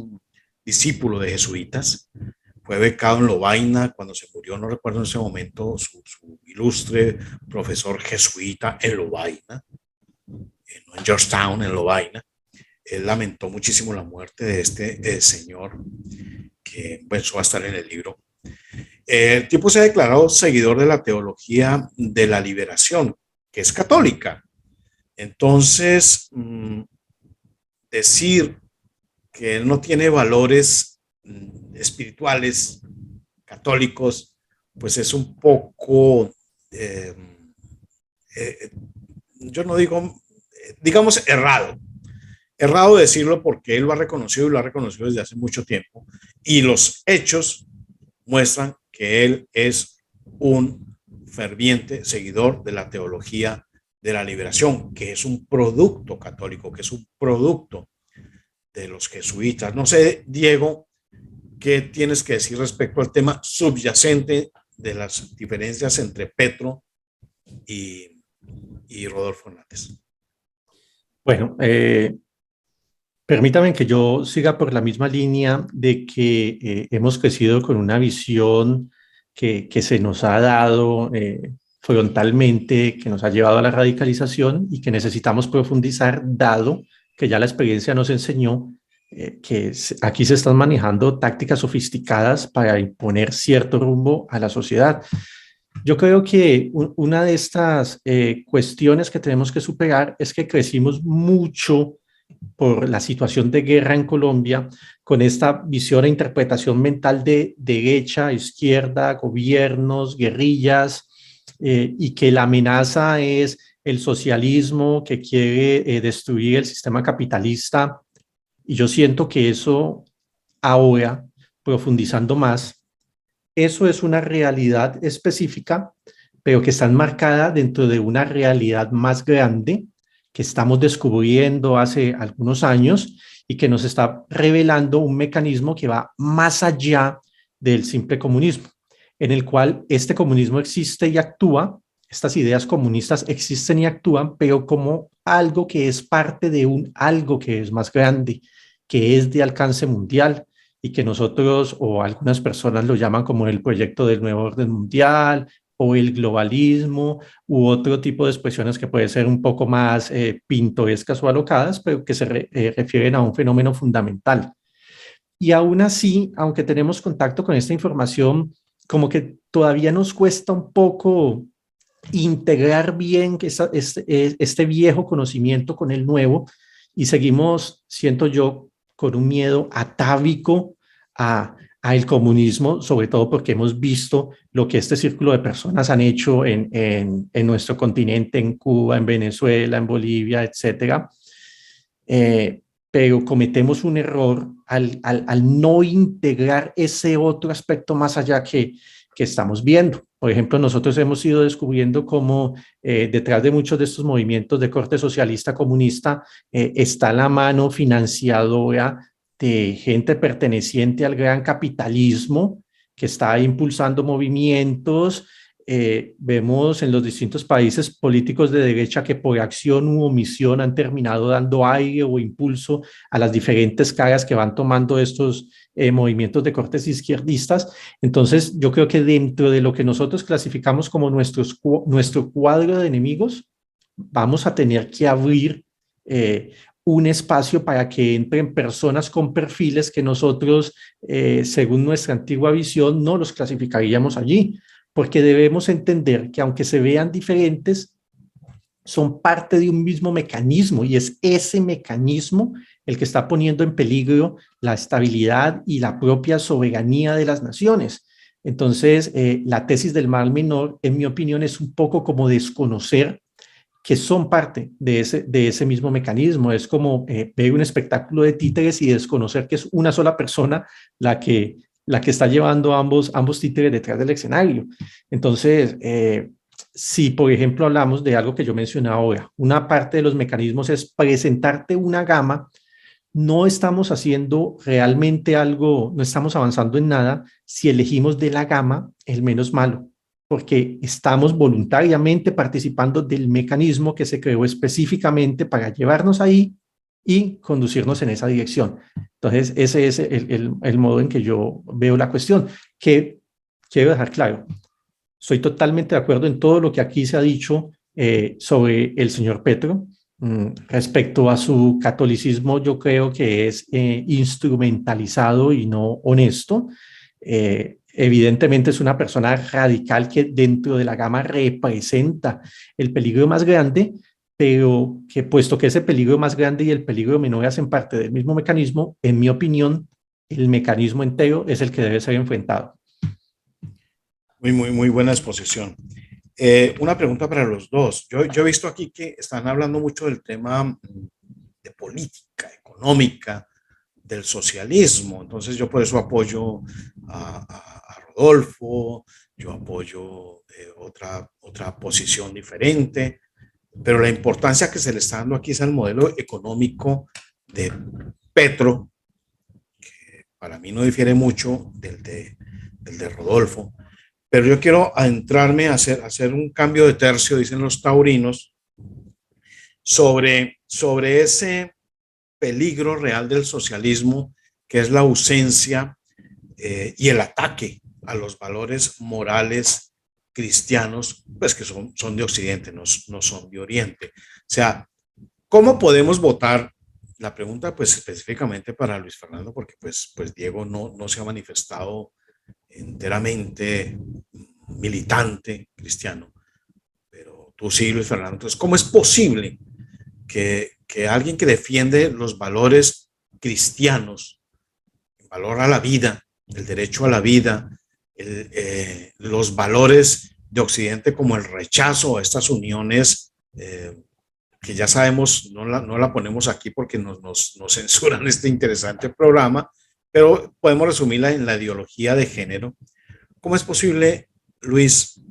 discípulo de jesuitas, fue becado en Lovaina, cuando se murió, no recuerdo en ese momento, su ilustre profesor jesuita en Lovaina, no en Georgetown, en Lovaina. Él lamentó muchísimo la muerte de este señor, que eso va a estar en el libro. El tipo se ha declarado seguidor de la teología de la liberación, que es católica. Entonces, decir que él no tiene valores espirituales católicos, pues es un poco, yo no digo, digamos, errado. Errado decirlo porque él lo ha reconocido y lo ha reconocido desde hace mucho tiempo. Y los hechos muestran que él es un ferviente seguidor de la teología de la liberación, que es un producto católico, que es un producto de los jesuitas. No sé, Diego, ¿qué tienes que decir respecto al tema subyacente de las diferencias entre Petro y Rodolfo Hernández? Bueno, permítame que yo siga por la misma línea de que hemos crecido con una visión que se nos ha dado frontalmente, que nos ha llevado a la radicalización y que necesitamos profundizar, dado que ya la experiencia nos enseñó que aquí se están manejando tácticas sofisticadas para imponer cierto rumbo a la sociedad. Yo creo que una de estas cuestiones que tenemos que superar es que crecimos mucho por la situación de guerra en Colombia, con esta visión e interpretación mental de derecha, izquierda, gobiernos, guerrillas, y que la amenaza es el socialismo que quiere destruir el sistema capitalista. Y yo siento que eso ahora, profundizando más, eso es una realidad específica, pero que está enmarcada dentro de una realidad más grande que estamos descubriendo hace algunos años y que nos está revelando un mecanismo que va más allá del simple comunismo, en el cual este comunismo existe y actúa, estas ideas comunistas existen y actúan, pero como algo que es parte de un algo que es más grande, que es de alcance mundial y que nosotros o algunas personas lo llaman como el proyecto del nuevo orden mundial, o el globalismo u otro tipo de expresiones que pueden ser un poco más pintorescas o alocadas, pero que se refieren a un fenómeno fundamental. Y aún así, aunque tenemos contacto con esta información, como que todavía nos cuesta un poco integrar bien este viejo conocimiento con el nuevo y seguimos, siento yo, con un miedo atávico al comunismo, sobre todo porque hemos visto lo que este círculo de personas han hecho en nuestro continente, en Cuba, en Venezuela, en Bolivia, etcétera. Pero cometemos un error al no integrar ese otro aspecto más allá que estamos viendo. Por ejemplo, nosotros hemos ido descubriendo cómo detrás de muchos de estos movimientos de corte socialista comunista está la mano financiadora de gente perteneciente al gran capitalismo que está impulsando movimientos. Vemos en los distintos países políticos de derecha que por acción u omisión han terminado dando aire o impulso a las diferentes caras que van tomando estos movimientos de cortes izquierdistas. Entonces, yo creo que dentro de lo que nosotros clasificamos como nuestro cuadro de enemigos, vamos a tener que abrir un espacio para que entren personas con perfiles que nosotros, según nuestra antigua visión, no los clasificaríamos allí, porque debemos entender que aunque se vean diferentes, son parte de un mismo mecanismo y es ese mecanismo el que está poniendo en peligro la estabilidad y la propia soberanía de las naciones. Entonces, la tesis del mal menor, en mi opinión, es un poco como desconocer que son parte de ese mismo mecanismo. Es como ver un espectáculo de títeres y desconocer que es una sola persona la que está llevando ambos títeres detrás del escenario. Entonces, si por ejemplo hablamos de algo que yo mencioné ahora, una parte de los mecanismos es presentarte una gama, no estamos haciendo realmente algo, no estamos avanzando en nada si elegimos de la gama el menos malo, porque estamos voluntariamente participando del mecanismo que se creó específicamente para llevarnos ahí y conducirnos en esa dirección. Entonces, ese es el modo en que yo veo la cuestión, que quiero dejar claro. Estoy totalmente de acuerdo en todo lo que aquí se ha dicho sobre el señor Petro. Respecto a su catolicismo, yo creo que es instrumentalizado y no honesto. Evidentemente es una persona radical que dentro de la gama representa el peligro más grande, pero que puesto que ese peligro más grande y el peligro menor hacen parte del mismo mecanismo, en mi opinión, el mecanismo entero es el que debe ser enfrentado. Muy buena exposición. Una pregunta para los dos. Yo he visto aquí que están hablando mucho del tema de política económica, del socialismo. Entonces yo por eso apoyo a Rodolfo, yo apoyo otra posición diferente, pero la importancia que se le está dando aquí es al modelo económico de Petro, que para mí no difiere mucho del de Rodolfo. Pero yo quiero adentrarme a hacer un cambio de tercio, dicen los taurinos, sobre ese peligro real del socialismo, que es la ausencia y el ataque a los valores morales cristianos, pues que son de Occidente, no son de Oriente. O sea, ¿cómo podemos votar? La pregunta, pues específicamente para Luis Fernando, porque pues Diego no se ha manifestado enteramente militante cristiano, pero tú sí, Luis Fernando. Entonces, ¿cómo es posible que alguien que defiende los valores cristianos, el valor a la vida, el derecho a la vida, los valores de Occidente como el rechazo a estas uniones, que ya sabemos, no la ponemos aquí porque nos censuran este interesante programa, pero podemos resumirla en la ideología de género? ¿Cómo es posible, Luis,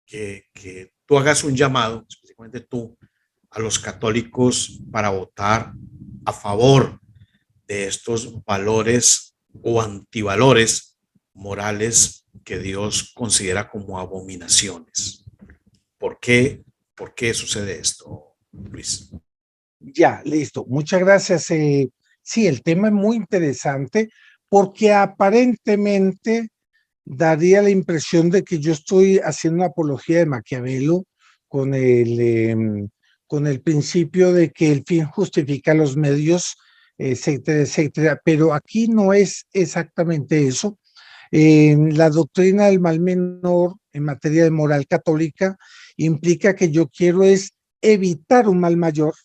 que tú hagas un llamado, específicamente tú, a los católicos para votar a favor de estos valores o antivalores morales que Dios considera como abominaciones? ¿Por qué sucede esto, Luis? Ya, listo. Muchas gracias. Sí, el tema es muy interesante porque aparentemente daría la impresión de que yo estoy haciendo una apología de Maquiavelo con con el principio de que el fin justifica los medios, etcétera, etcétera. Pero aquí no es exactamente eso. La doctrina del mal menor en materia de moral católica implica que yo quiero es evitar un mal mayor,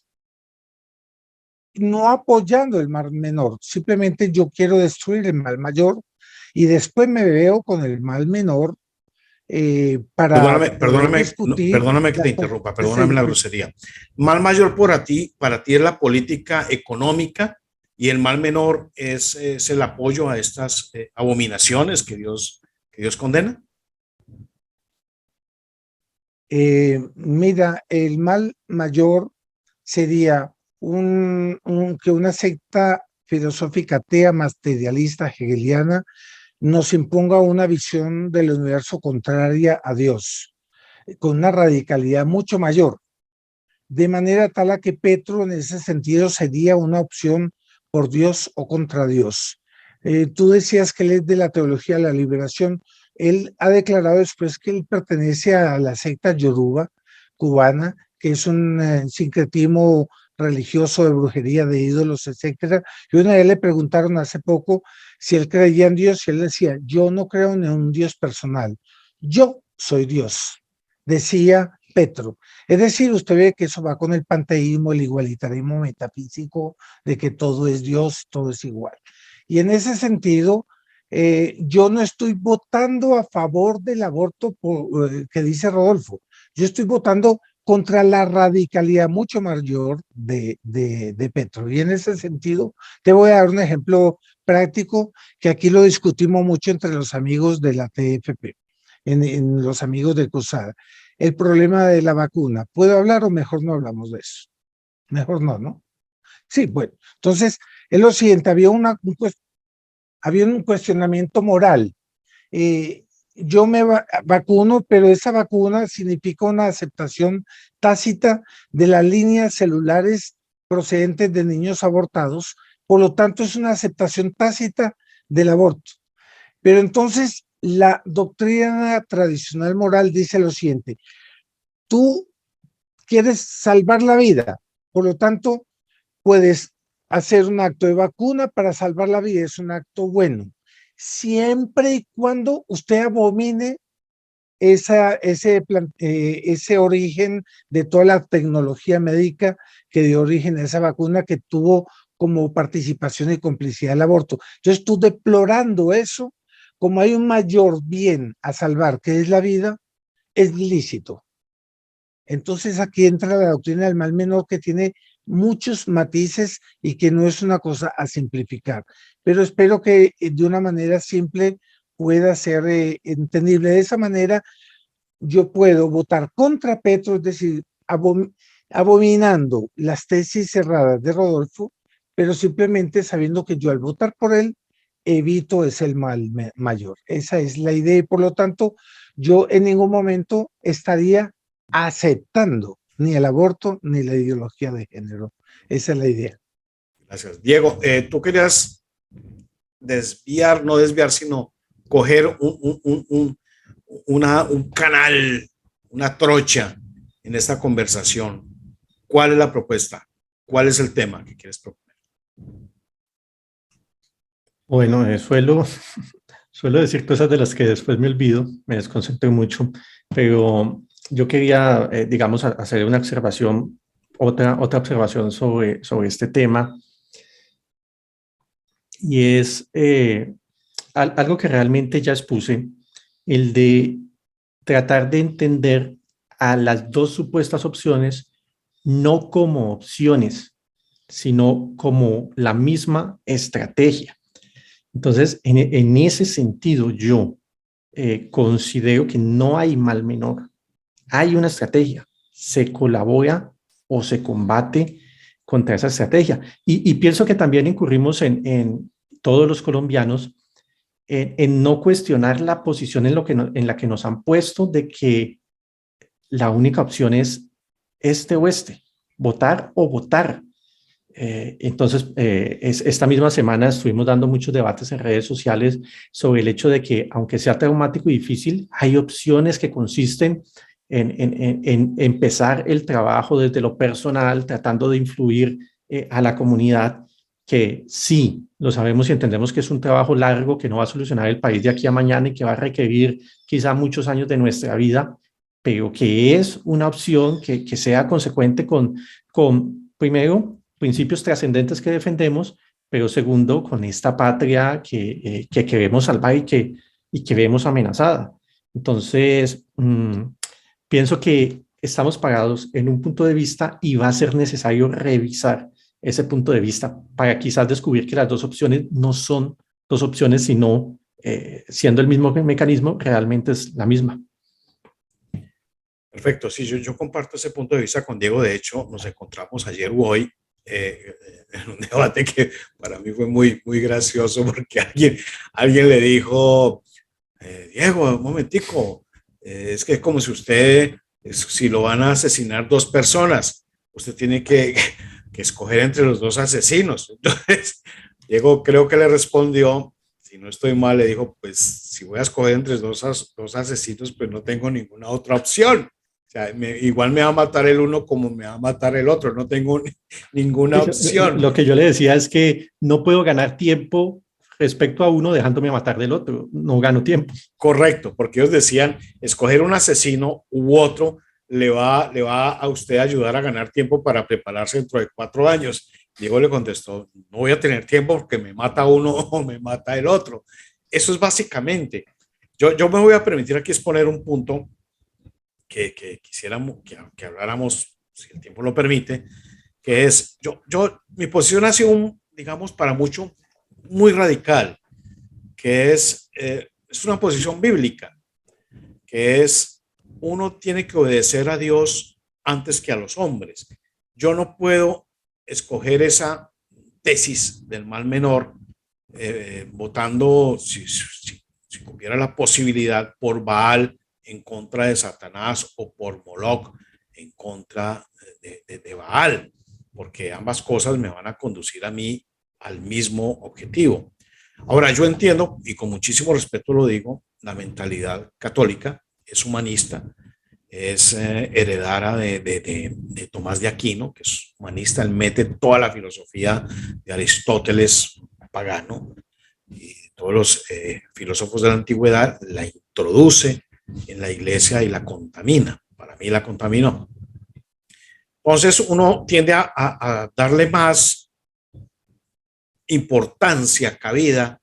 no apoyando el mal menor, simplemente yo quiero destruir el mal mayor y después me veo con el mal menor para perdóname que te interrumpa, perdóname la grosería. Mal mayor para ti es la política económica, y el mal menor es el apoyo a estas abominaciones que Dios condena. Mira, el mal mayor sería que una secta filosófica atea, materialista, hegeliana, nos imponga una visión del universo contraria a Dios, con una radicalidad mucho mayor, de manera tal a que Petro en ese sentido sería una opción por Dios o contra Dios. Tú decías que él es de la teología de la liberación. Él ha declarado después que él pertenece a la secta Yoruba cubana, que es un sincretismo religioso de brujería, de ídolos, etcétera. Y una vez le preguntaron hace poco si él creía en Dios y él decía: yo no creo en un Dios personal, yo soy Dios, decía Petro. Es decir, usted ve que eso va con el panteísmo, el igualitarismo metafísico de que todo es Dios, todo es igual. Y en ese sentido, yo no estoy votando a favor del aborto que dice Rodolfo. Yo estoy votando contra la radicalidad mucho mayor de Petro. Y en ese sentido, te voy a dar un ejemplo práctico que aquí lo discutimos mucho entre los amigos de la TFP, en los amigos de CUSADA. El problema de la vacuna. ¿Puedo hablar o mejor no hablamos de eso? Mejor no, ¿no? Sí, bueno. Entonces, es lo siguiente, había un cuestionamiento moral. Yo me vacuno, pero esa vacuna significa una aceptación tácita de las líneas celulares procedentes de niños abortados, por lo tanto es una aceptación tácita del aborto. Pero entonces la doctrina tradicional moral dice lo siguiente: tú quieres salvar la vida, por lo tanto puedes hacer un acto de vacuna para salvar la vida, es un acto bueno, siempre y cuando usted abomine ese origen de toda la tecnología médica que dio origen a esa vacuna que tuvo como participación y complicidad el aborto. Entonces tú, deplorando eso, como hay un mayor bien a salvar, que es la vida, es lícito. Entonces aquí entra la doctrina del mal menor, que tiene muchos matices y que no es una cosa a simplificar. Pero espero que de una manera simple pueda ser entendible. De esa manera yo puedo votar contra Petro, es decir, abominando las tesis cerradas de Rodolfo, pero simplemente sabiendo que yo, al votar por él, evito el mal mayor. Esa es la idea, y por lo tanto yo en ningún momento estaría aceptando ni el aborto ni la ideología de género. Esa es la idea. Gracias. Diego, tú querías desviar, no desviar, sino coger un canal, una trocha en esta conversación. ¿Cuál es la propuesta? ¿Cuál es el tema que quieres proponer? Bueno, suelo decir cosas de las que después me olvido, me desconcentro mucho, pero yo quería, digamos, hacer una observación, otra observación sobre este tema, y es algo que realmente ya expuse, el de tratar de entender a las dos supuestas opciones no como opciones, sino como la misma estrategia. Entonces, en ese sentido, yo considero que no hay mal menor. Hay una estrategia, se colabora o se combate contra esa estrategia. Y pienso que también incurrimos en todos los colombianos en no cuestionar la posición en la que nos han puesto de que la única opción es este o este, votar o votar. Entonces, esta misma semana estuvimos dando muchos debates en redes sociales sobre el hecho de que, aunque sea traumático y difícil, hay opciones que consisten en empezar el trabajo desde lo personal, tratando de influir a la comunidad, que sí, lo sabemos y entendemos que es un trabajo largo, que no va a solucionar el país de aquí a mañana y que va a requerir quizá muchos años de nuestra vida, pero que es una opción que sea consecuente con primero, principios trascendentes que defendemos, pero segundo, con esta patria que queremos salvar y que vemos amenazada. Entonces, pienso que estamos parados en un punto de vista y va a ser necesario revisar ese punto de vista para quizás descubrir que las dos opciones no son dos opciones, sino siendo el mismo mecanismo, realmente es la misma. Perfecto, sí, yo comparto ese punto de vista con Diego. De hecho, nos encontramos ayer o hoy en un debate que para mí fue muy gracioso, porque alguien le dijo, Diego, un momentico, es que es como si si lo van a asesinar dos personas, usted tiene que escoger entre los dos asesinos. Entonces, Diego creo que le respondió, si no estoy mal, le dijo, pues si voy a escoger entre dos asesinos, pues no tengo ninguna otra opción. O sea, igual me va a matar el uno como me va a matar el otro, no tengo ninguna opción. Lo que yo le decía es que no puedo ganar tiempo respecto a uno dejándome matar del otro, no gano tiempo. Correcto, porque ellos decían, escoger un asesino u otro le va a usted ayudar a ganar tiempo para prepararse dentro de 4 años. Diego le contestó, no voy a tener tiempo porque me mata uno o me mata el otro. Eso es básicamente. Yo me voy a permitir aquí exponer un punto que quisiéramos que habláramos, si el tiempo lo permite, que es, mi posición ha sido, digamos, para mucho, muy radical, que es una posición bíblica, que es, uno tiene que obedecer a Dios antes que a los hombres. Yo no puedo escoger esa tesis del mal menor, votando, si hubiera la posibilidad, por Baal en contra de Satanás o por Moloch en contra de Baal, porque ambas cosas me van a conducir a mí al mismo objetivo. Ahora, yo entiendo, y con muchísimo respeto lo digo, la mentalidad católica es humanista, es heredera de Tomás de Aquino, que es humanista. Él mete toda la filosofía de Aristóteles pagano y todos los filósofos de la antigüedad, la introduce en la iglesia y la contamina. Para mí la contaminó. Entonces uno tiende a darle más importancia, cabida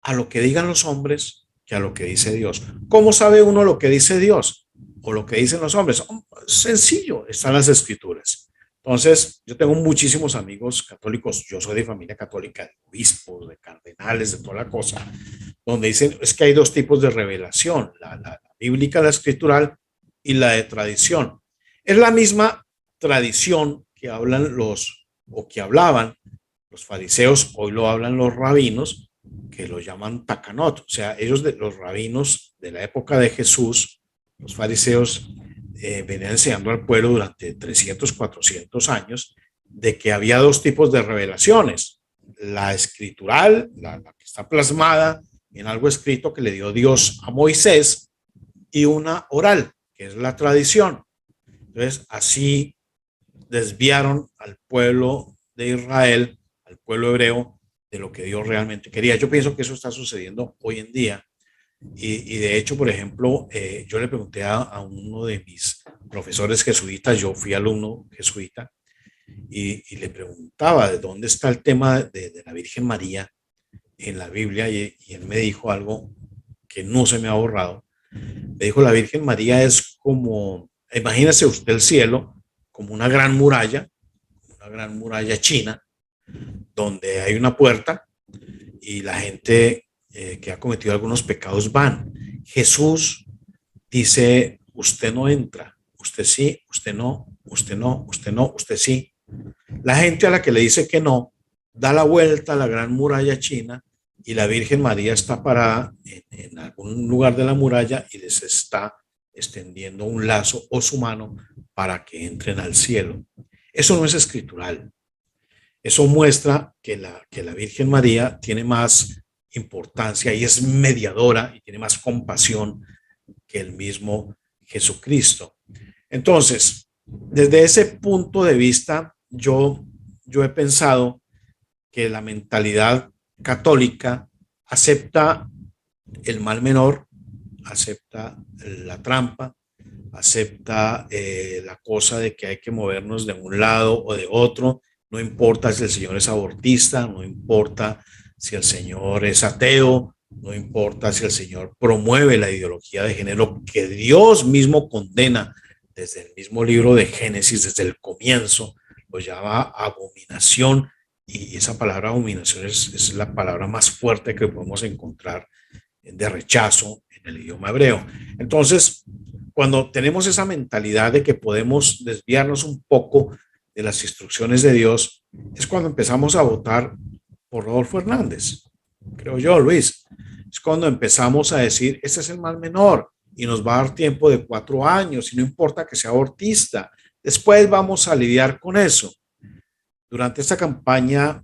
a lo que digan los hombres que a lo que dice Dios. ¿Cómo sabe uno lo que dice Dios o lo que dicen los hombres? Sencillo, están las escrituras. Entonces, yo tengo muchísimos amigos católicos, yo soy de familia católica, de obispos, de cardenales, de toda la cosa, donde dicen, es que hay dos tipos de revelación, la bíblica, la escritural, y la de tradición. Es la misma tradición que hablan o que hablaban los fariseos, hoy lo hablan los rabinos, que lo llaman takanot. O sea, los rabinos de la época de Jesús, los fariseos, venían enseñando al pueblo durante 300, 400 años de que había dos tipos de revelaciones. La escritural, la que está plasmada en algo escrito que le dio Dios a Moisés, y una oral, que es la tradición. Entonces, así desviaron al pueblo de Israel, al pueblo hebreo, de lo que Dios realmente quería. Yo pienso que eso está sucediendo hoy en día. Y de hecho, por ejemplo, yo le pregunté a uno de mis profesores jesuitas, yo fui alumno jesuita, y le preguntaba de dónde está el tema de la Virgen María en la Biblia, y él me dijo algo que no se me ha borrado. Me dijo, la Virgen María es como, imagínese usted el cielo, como una gran muralla china, donde hay una puerta y la gente que ha cometido algunos pecados van. Jesús dice, usted no entra, usted sí, usted no, usted no, usted no, usted sí. La gente a la que le dice que no, da la vuelta a la gran muralla china, y la Virgen María está parada en algún lugar de la muralla y les está extendiendo un lazo o su mano para que entren al cielo. Eso no es escritural. Eso muestra que la Virgen María tiene más importancia y es mediadora y tiene más compasión que el mismo Jesucristo. Entonces, desde ese punto de vista, yo he pensado que la mentalidad católica acepta el mal menor, acepta la trampa, acepta la cosa de que hay que movernos de un lado o de otro. No importa si el Señor es abortista, no importa si el Señor es ateo, no importa si el Señor promueve la ideología de género que Dios mismo condena desde el mismo libro de Génesis, desde el comienzo, lo llama abominación, y esa palabra abominación es la palabra más fuerte que podemos encontrar de rechazo en el idioma hebreo. Entonces, cuando tenemos esa mentalidad de que podemos desviarnos un poco de las instrucciones de Dios, es cuando empezamos a votar por Rodolfo Hernández, creo yo, Luis. Es cuando empezamos a decir, este es el mal menor y nos va a dar tiempo de 4 años y no importa que sea abortista, después vamos a lidiar con eso. Durante esta campaña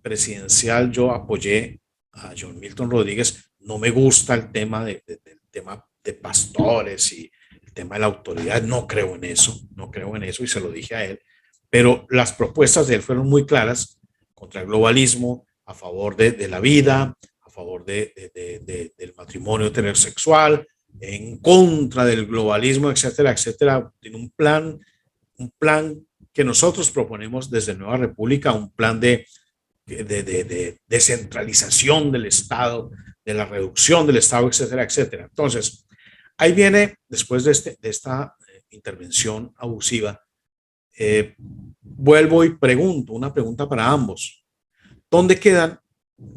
presidencial yo apoyé a John Milton Rodríguez. No me gusta el tema del tema de pastores y el tema de la autoridad, no creo en eso y se lo dije a él. Pero las propuestas de él fueron muy claras: contra el globalismo, a favor de la vida, a favor del matrimonio heterosexual, en contra del globalismo, etcétera, etcétera. Tiene un plan que nosotros proponemos desde Nueva República, un plan de descentralización del Estado, de la reducción del Estado, etcétera, etcétera. Entonces, Ahí viene, después de esta intervención abusiva, vuelvo y pregunto, una pregunta para ambos. ¿Dónde quedan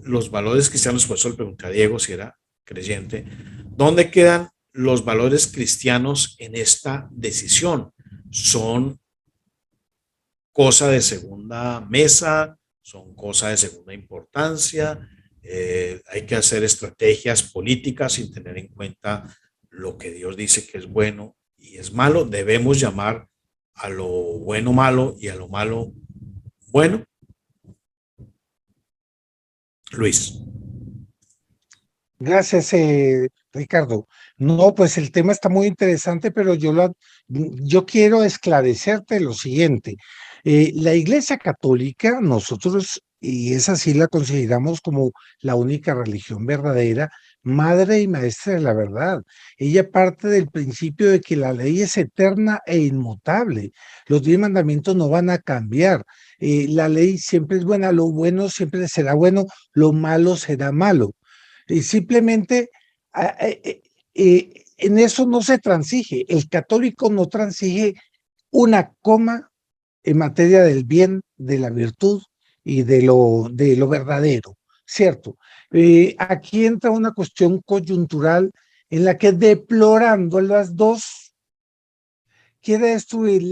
los valores cristianos? Por eso le pregunté a Diego si era creyente. ¿Dónde quedan los valores cristianos en esta decisión? ¿Son cosa de segunda mesa? ¿Son cosa de segunda importancia? Hay que hacer estrategias políticas sin tener en cuenta lo que Dios dice que es bueno y es malo. Debemos llamar a lo bueno malo y a lo malo bueno. Luis. Gracias, Ricardo. No, pues el tema está muy interesante, pero yo quiero esclarecerte lo siguiente. La Iglesia Católica, nosotros, y esa sí la consideramos como la única religión verdadera, madre y maestra de la verdad. Ella parte del principio de que la ley es eterna e inmutable. Los 10 mandamientos no van a cambiar. La ley siempre es buena, lo bueno siempre será bueno, lo malo será malo. Y simplemente en eso no se transige. El católico no transige una coma en materia del bien, de la virtud y de lo verdadero, ¿cierto? Aquí entra una cuestión coyuntural en la que deplorando las dos quiere destruir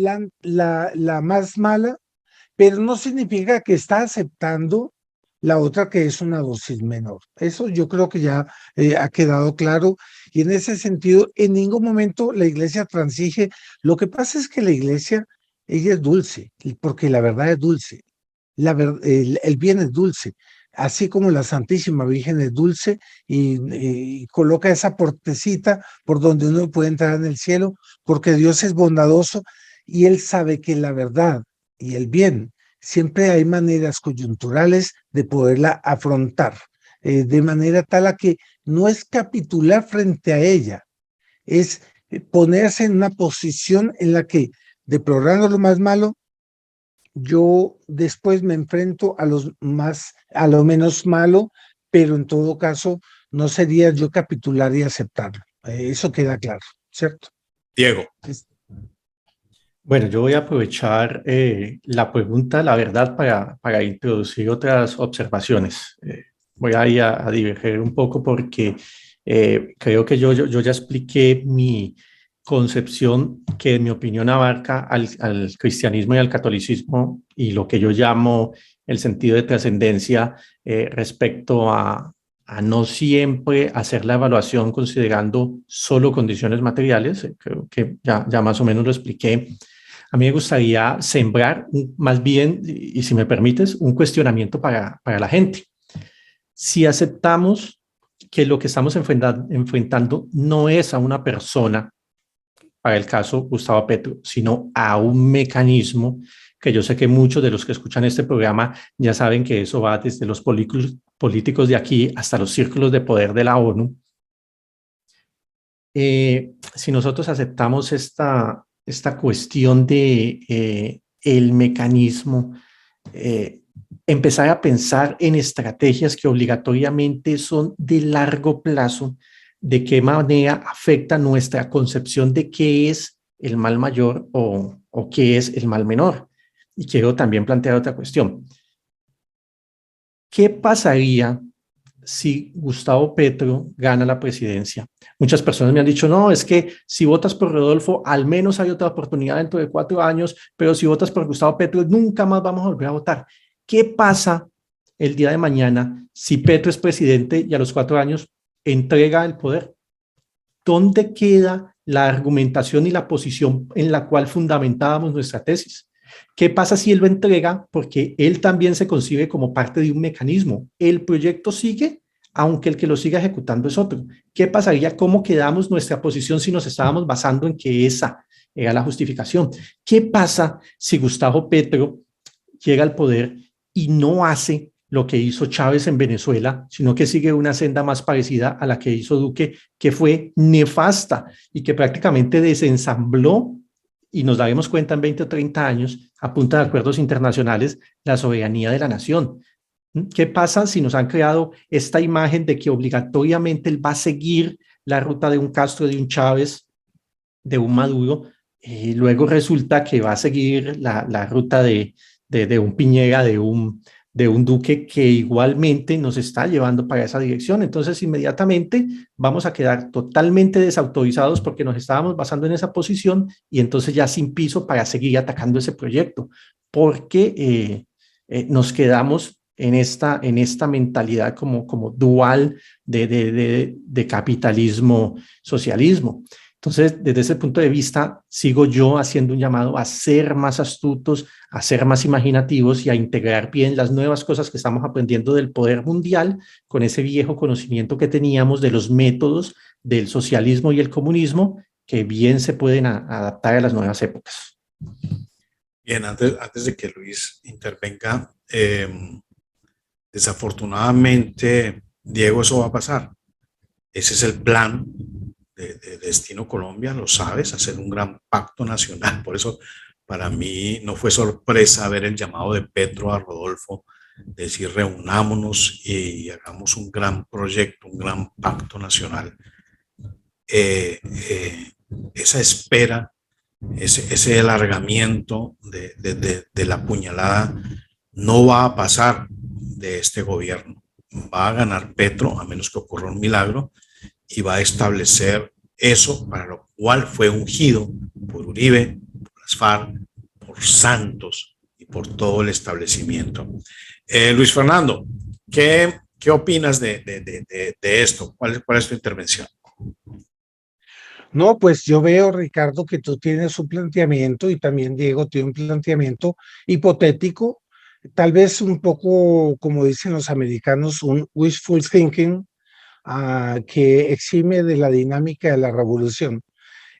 la más mala, pero no significa que está aceptando la otra que es una dosis menor. Eso yo creo que ya ha quedado claro y en ese sentido en ningún momento la iglesia transige. Lo que pasa es que la iglesia, ella es dulce, porque la verdad es dulce, el bien es dulce, así como la Santísima Virgen es dulce y coloca esa portecita por donde uno puede entrar en el cielo, porque Dios es bondadoso y Él sabe que la verdad y el bien siempre hay maneras coyunturales de poderla afrontar, de manera tal a que no es capitular frente a ella, es ponerse en una posición en la que, deplorando lo más malo, yo después me enfrento a lo menos malo, pero en todo caso no sería yo capitular y aceptarlo. Eso queda claro, ¿cierto? Diego. Bueno, yo voy a aprovechar la pregunta, la verdad, para introducir otras observaciones. Voy a ir a diverger un poco porque creo que yo ya expliqué mi concepción que en mi opinión abarca al cristianismo y al catolicismo y lo que yo llamo el sentido de trascendencia respecto a no siempre hacer la evaluación considerando solo condiciones materiales. Creo que ya más o menos lo expliqué. A mí me gustaría sembrar más bien, y si me permites, un cuestionamiento para la gente. Si aceptamos que lo que estamos enfrentando no es a una persona, para el caso Gustavo Petro, sino a un mecanismo que yo sé que muchos de los que escuchan este programa ya saben que eso va desde los políticos de aquí hasta los círculos de poder de la ONU. Si nosotros aceptamos esta cuestión de el mecanismo, empezar a pensar en estrategias que obligatoriamente son de largo plazo, de qué manera afecta nuestra concepción de qué es el mal mayor o qué es el mal menor. Y quiero también plantear otra cuestión. ¿Qué pasaría si Gustavo Petro gana la presidencia? Muchas personas me han dicho, no, es que si votas por Rodolfo, al menos hay otra oportunidad dentro de 4 años, pero si votas por Gustavo Petro, nunca más vamos a volver a votar. ¿Qué pasa el día de mañana si Petro es presidente y a los 4 años entrega el poder? ¿Dónde queda la argumentación y la posición en la cual fundamentábamos nuestra tesis? ¿Qué pasa si él lo entrega? Porque él también se concibe como parte de un mecanismo. El proyecto sigue, aunque el que lo siga ejecutando es otro. ¿Qué pasaría? ¿Cómo quedamos nuestra posición si nos estábamos basando en que esa era la justificación? ¿Qué pasa si Gustavo Petro llega al poder y no hace lo que hizo Chávez en Venezuela, sino que sigue una senda más parecida a la que hizo Duque, que fue nefasta y que prácticamente desensambló, y nos daremos cuenta en 20 o 30 años, a punta de acuerdos internacionales, la soberanía de la nación? ¿Qué pasa si nos han creado esta imagen de que obligatoriamente él va a seguir la ruta de un Castro, de un Chávez, de un Maduro, luego resulta que va a seguir la ruta de un Piñera, de un Duque, que igualmente nos está llevando para esa dirección. Entonces, inmediatamente vamos a quedar totalmente desautorizados porque nos estábamos basando en esa posición y entonces ya sin piso para seguir atacando ese proyecto, porque nos quedamos en esta mentalidad como dual de capitalismo-socialismo. Entonces, desde ese punto de vista, sigo yo haciendo un llamado a ser más astutos, a ser más imaginativos y a integrar bien las nuevas cosas que estamos aprendiendo del poder mundial con ese viejo conocimiento que teníamos de los métodos del socialismo y el comunismo, que bien se pueden adaptar a las nuevas épocas. Bien, antes de que Luis intervenga, desafortunadamente, Diego, eso va a pasar. Ese es el plan de Destino Colombia, lo sabes, hacer un gran pacto nacional. Por eso, para mí, no fue sorpresa ver el llamado de Petro a Rodolfo, decir reunámonos y hagamos un gran proyecto, un gran pacto nacional. Esa espera, ese alargamiento de la puñalada no va a pasar de este gobierno. Va a ganar Petro, a menos que ocurra un milagro, y va a establecer eso para lo cual fue ungido por Uribe, por las FARC, por Santos y por todo el establecimiento. Luis Fernando, ¿qué opinas de esto? ¿Cuál es tu intervención? No, pues yo veo, Ricardo, que tú tienes un planteamiento y también Diego tiene un planteamiento hipotético, tal vez un poco, como dicen los americanos, un wishful thinking, que exime de la dinámica de la revolución.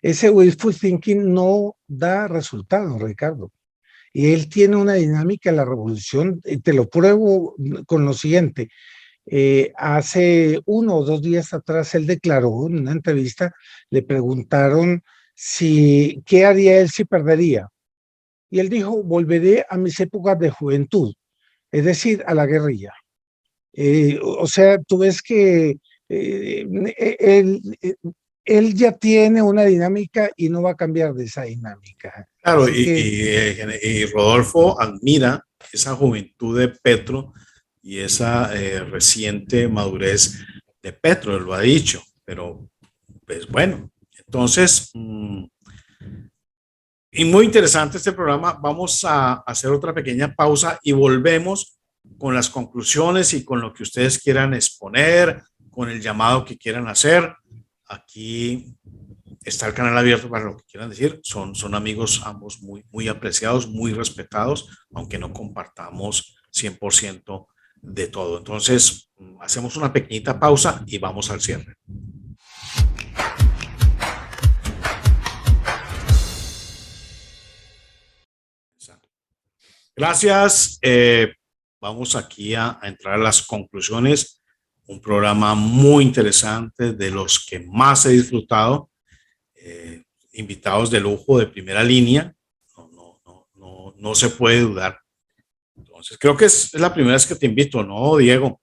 Ese wishful thinking no da resultado, Ricardo. Y él tiene una dinámica de la revolución, y te lo pruebo con lo siguiente. Hace 1 o 2 días atrás él declaró en una entrevista, le preguntaron qué haría él si perdería. Y él dijo, volveré a mis épocas de juventud, es decir, a la guerrilla. O sea, tú ves que él ya tiene una dinámica y no va a cambiar de esa dinámica. Claro, y Rodolfo admira esa juventud de Petro y esa reciente madurez de Petro, él lo ha dicho, pero pues bueno, entonces, y muy interesante este programa. Vamos a hacer otra pequeña pausa y volvemos con las conclusiones y con lo que ustedes quieran exponer, con el llamado que quieran hacer. Aquí está el canal abierto para lo que quieran decir. Son amigos ambos muy apreciados, muy respetados, aunque no compartamos 100% de todo. Entonces, hacemos una pequeñita pausa y vamos al cierre. Gracias. Vamos aquí a entrar a las conclusiones. Un programa muy interesante, de los que más he disfrutado. Invitados de lujo, de primera línea. No se puede dudar. Entonces, creo que es la primera vez que te invito, ¿no, Diego?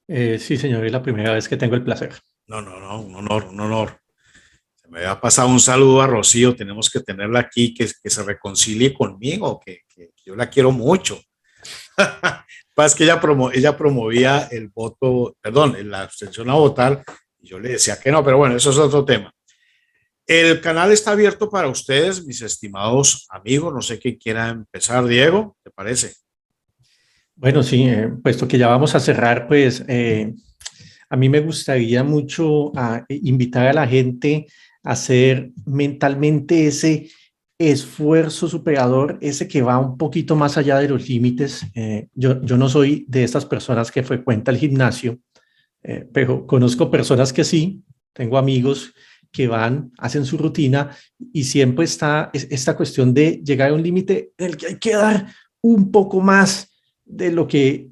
Sí, señor, es la primera vez que tengo el placer. No, un honor. Se me había pasado un saludo a Rocío, tenemos que tenerla aquí, que se reconcilie conmigo, que yo la quiero mucho. Es que ella promovía el voto, perdón, la abstención a votar, y yo le decía que no, pero bueno, eso es otro tema. El canal está abierto para ustedes, mis estimados amigos. No sé quién quiera empezar. Diego, ¿te parece? Bueno, sí, puesto que ya vamos a cerrar, pues a mí me gustaría mucho invitar a la gente a hacer mentalmente ese esfuerzo superador, ese que va un poquito más allá de los límites. Yo no soy de estas personas que frecuentan el gimnasio, pero conozco personas que sí, tengo amigos que van, hacen su rutina y siempre está esta cuestión de llegar a un límite en el que hay que dar un poco más de lo que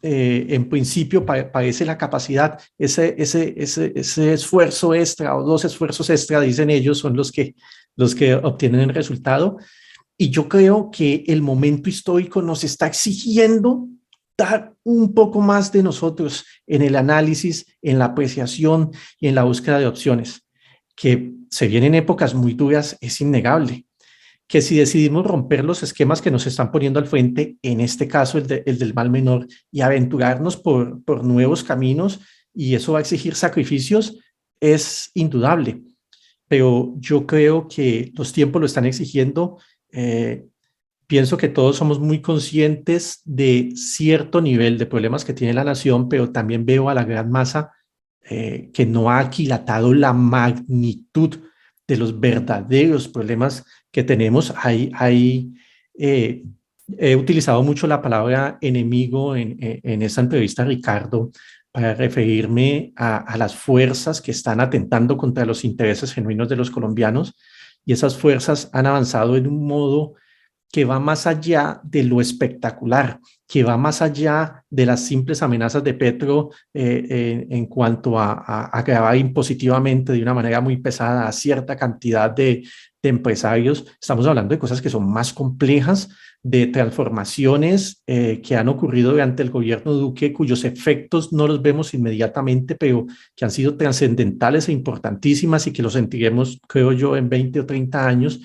en principio parece la capacidad. Ese esfuerzo extra o 2 esfuerzos extra, dicen ellos, son los que obtienen el resultado. Y yo creo que el momento histórico nos está exigiendo dar un poco más de nosotros en el análisis, en la apreciación y en la búsqueda de opciones. Que se vienen épocas muy duras, es innegable. Que si decidimos romper los esquemas que nos están poniendo al frente, en este caso el del mal menor, y aventurarnos por nuevos caminos, y eso va a exigir sacrificios, es indudable. Pero yo creo que los tiempos lo están exigiendo. Pienso que todos somos muy conscientes de cierto nivel de problemas que tiene la nación, pero también veo a la gran masa que no ha aquilatado la magnitud de los verdaderos problemas que tenemos. He utilizado mucho la palabra enemigo en esta entrevista, Ricardo, para referirme a las fuerzas que están atentando contra los intereses genuinos de los colombianos, y esas fuerzas han avanzado en un modo que va más allá de lo espectacular, que va más allá de las simples amenazas de Petro en cuanto a grabar impositivamente de una manera muy pesada a cierta cantidad de empresarios. Estamos hablando de cosas que son más complejas, de transformaciones que han ocurrido durante el gobierno Duque, cuyos efectos no los vemos inmediatamente, pero que han sido trascendentales e importantísimas y que los sentiremos, creo yo, en 20 o 30 años.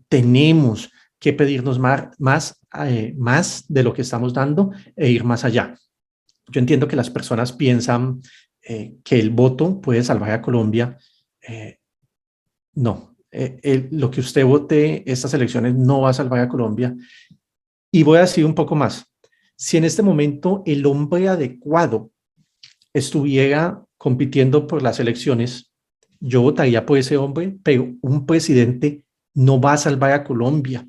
Tenemos que pedirnos más de lo que estamos dando e ir más allá. Yo entiendo que las personas piensan que el voto puede salvar a Colombia. No, lo que usted vote estas elecciones no va a salvar a Colombia. Y voy a decir un poco más. Si en este momento el hombre adecuado estuviera compitiendo por las elecciones, yo votaría por ese hombre, pero un presidente no va a salvar a Colombia.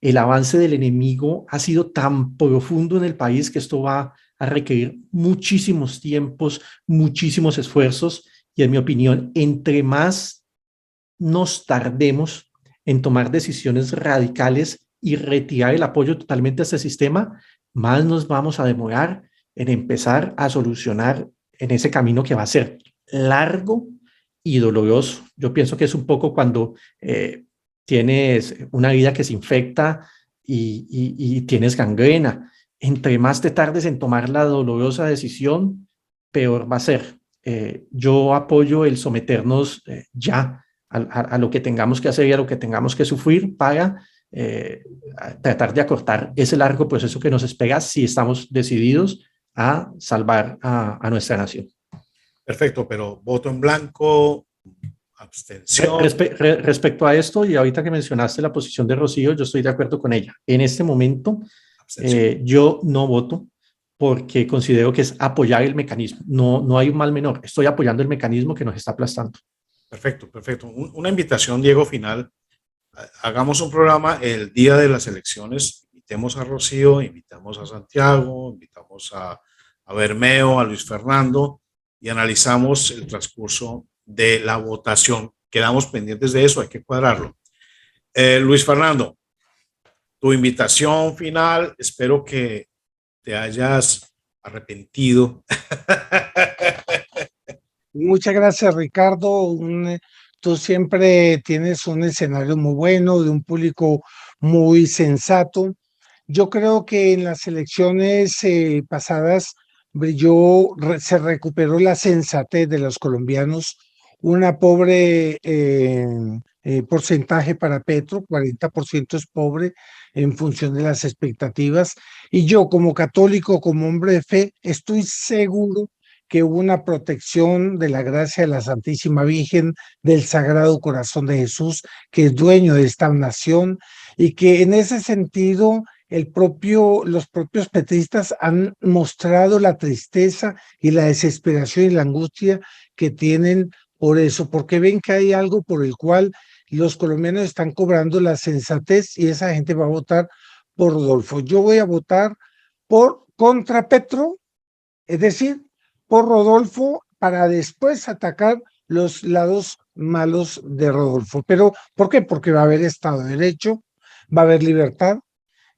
El avance del enemigo ha sido tan profundo en el país que esto va a requerir muchísimos tiempos, muchísimos esfuerzos, y en mi opinión, entre más nos tardemos en tomar decisiones radicales y retirar el apoyo totalmente a este sistema, más nos vamos a demorar en empezar a solucionar en ese camino que va a ser largo y doloroso. Yo pienso que es un poco cuando tienes una herida que se infecta y tienes gangrena. Entre más te tardes en tomar la dolorosa decisión, peor va a ser. Yo apoyo el someternos ya a lo que tengamos que hacer y a lo que tengamos que sufrir para tratar de acortar ese largo proceso que nos espera si estamos decididos a salvar a nuestra nación. Perfecto, pero voto en blanco, abstención. Respecto a esto, y ahorita que mencionaste la posición de Rocío, yo estoy de acuerdo con ella. En este momento, yo no voto porque considero que es apoyar el mecanismo. No hay un mal menor. Estoy apoyando el mecanismo que nos está aplastando. Perfecto, perfecto. Una invitación, Diego, final. Hagamos un programa el día de las elecciones. Invitemos a Rocío, invitamos a Santiago, invitamos a Bermeo, a Luis Fernando, y analizamos el transcurso de la votación. Quedamos pendientes de eso, hay que cuadrarlo. Luis Fernando, tu invitación final, espero que te hayas arrepentido. Muchas gracias, Ricardo. Tú siempre tienes un escenario muy bueno, de un público muy sensato. Yo creo que en las elecciones pasadas se recuperó la sensatez de los colombianos, una pobre porcentaje para Petro, 40% es pobre en función de las expectativas, y yo como católico, como hombre de fe, estoy seguro que hubo una protección de la gracia de la Santísima Virgen, del Sagrado Corazón de Jesús, que es dueño de esta nación, y que en ese sentido los propios petristas han mostrado la tristeza y la desesperación y la angustia que tienen por eso, porque ven que hay algo por el cual los colombianos están cobrando la sensatez y esa gente va a votar por Rodolfo. Yo voy a votar contra Petro, es decir, por Rodolfo, para después atacar los lados malos de Rodolfo. Pero, ¿por qué? Porque va a haber Estado de Derecho, va a haber libertad,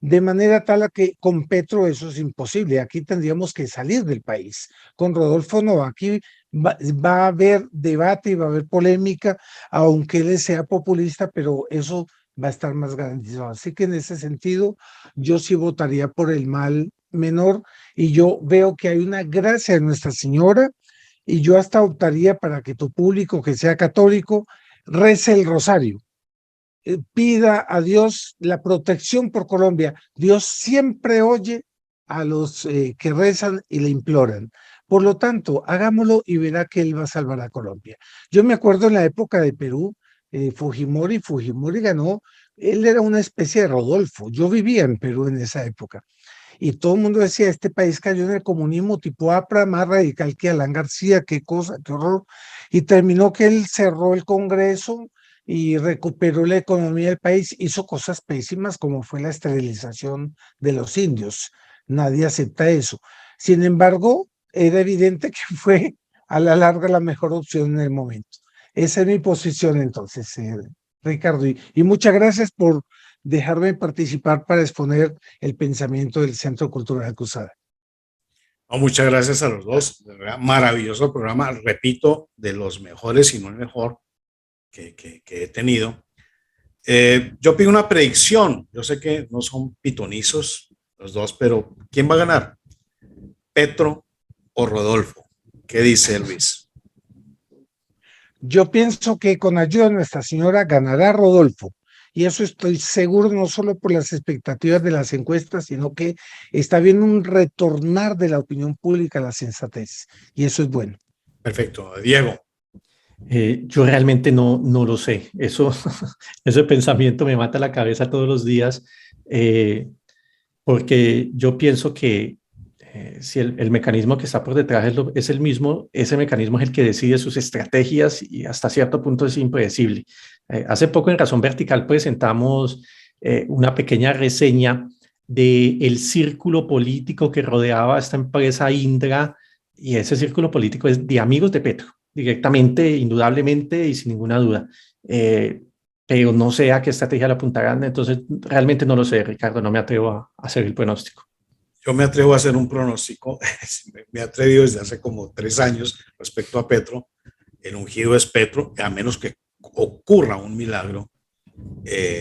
de manera tal a que con Petro eso es imposible. Aquí tendríamos que salir del país. Con Rodolfo no, aquí va a haber debate y va a haber polémica, aunque él sea populista, pero eso va a estar más garantizado. Así que en ese sentido, yo sí votaría por el mal menor y yo veo que hay una gracia de Nuestra Señora y yo hasta optaría para que tu público que sea católico rece el rosario. Pida a Dios la protección por Colombia. Dios siempre oye a los que rezan y le imploran. Por lo tanto, hagámoslo y verá que Él va a salvar a Colombia. Yo me acuerdo en la época de Perú, Fujimori ganó, él era una especie de Rodolfo. Yo vivía en Perú en esa época. Y todo el mundo decía, este país cayó en el comunismo tipo APRA, más radical que Alan García, qué cosa, qué horror. Y terminó que él cerró el Congreso y recuperó la economía del país, hizo cosas pésimas como fue la esterilización de los indios. Nadie acepta eso. Sin embargo, era evidente que fue a la larga la mejor opción en el momento. Esa es mi posición entonces, Ricardo. Y muchas gracias por dejarme participar para exponer el pensamiento del Centro Cultural Cruzada. No, muchas gracias a los dos. De verdad, maravilloso programa. Repito, de los mejores, si no el mejor que he tenido. Yo pido una predicción. Yo sé que no son pitonizos los dos, pero ¿quién va a ganar? ¿Petro o Rodolfo? ¿Qué dice Luis? Yo pienso que con ayuda de Nuestra Señora ganará Rodolfo. Y eso estoy seguro no solo por las expectativas de las encuestas, sino que está viendo un retornar de la opinión pública a la sensatez. Y eso es bueno. Perfecto. Diego. Yo realmente no lo sé. Ese pensamiento me mata la cabeza todos los días, porque yo pienso que si el mecanismo que está por detrás es el mismo, ese mecanismo es el que decide sus estrategias y hasta cierto punto es impredecible. Hace poco en Razón Vertical presentamos una pequeña reseña del círculo político que rodeaba a esta empresa Indra, y ese círculo político es de amigos de Petro, directamente, indudablemente y sin ninguna duda. Pero no sé a qué estrategia le apuntarán, entonces realmente no lo sé, Ricardo, no me atrevo a hacer el pronóstico. Yo me atrevo a hacer un pronóstico, me he atrevido desde hace como 3 años respecto a Petro. El ungido es Petro, a menos que ocurra un milagro,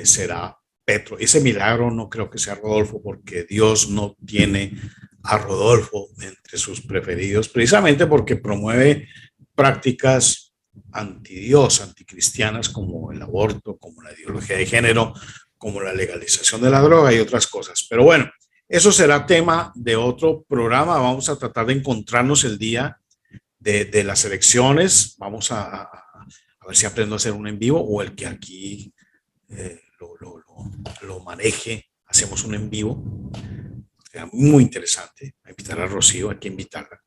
será Petro. Ese milagro no creo que sea Rodolfo, porque Dios no tiene a Rodolfo entre sus preferidos, precisamente porque promueve prácticas antidios, anticristianas, como el aborto, como la ideología de género, como la legalización de la droga y otras cosas. Pero bueno, eso será tema de otro programa. Vamos a tratar de encontrarnos el día de las elecciones. Vamos a ver si aprendo a hacer un en vivo, o el que aquí lo maneje. Hacemos un en vivo. Será muy interesante. A invitar a Rocío, hay que invitarla.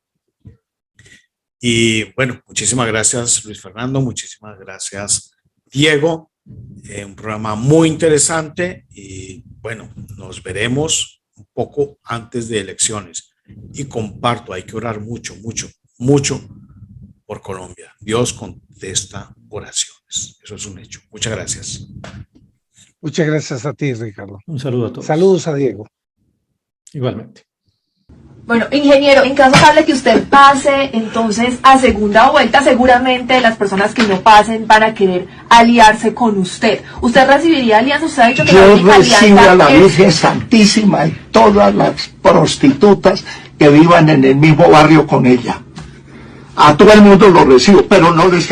Y bueno, muchísimas gracias Luis Fernando, muchísimas gracias Diego. Un programa muy interesante y bueno, nos veremos un poco antes de elecciones. Y comparto, hay que orar mucho, mucho, mucho por Colombia. Dios contesta oraciones. Eso es un hecho. Muchas gracias. Muchas gracias a ti, Ricardo. Un saludo a todos. Saludos a Diego. Igualmente. Bueno, ingeniero, en caso tal de que usted pase, entonces a segunda vuelta seguramente las personas que no pasen van a querer aliarse con usted. ¿Usted recibiría alianza? Usted ha dicho que yo la recibo a la Virgen Santísima y todas las prostitutas que vivan en el mismo barrio con ella. A todo el mundo lo recibo, pero no les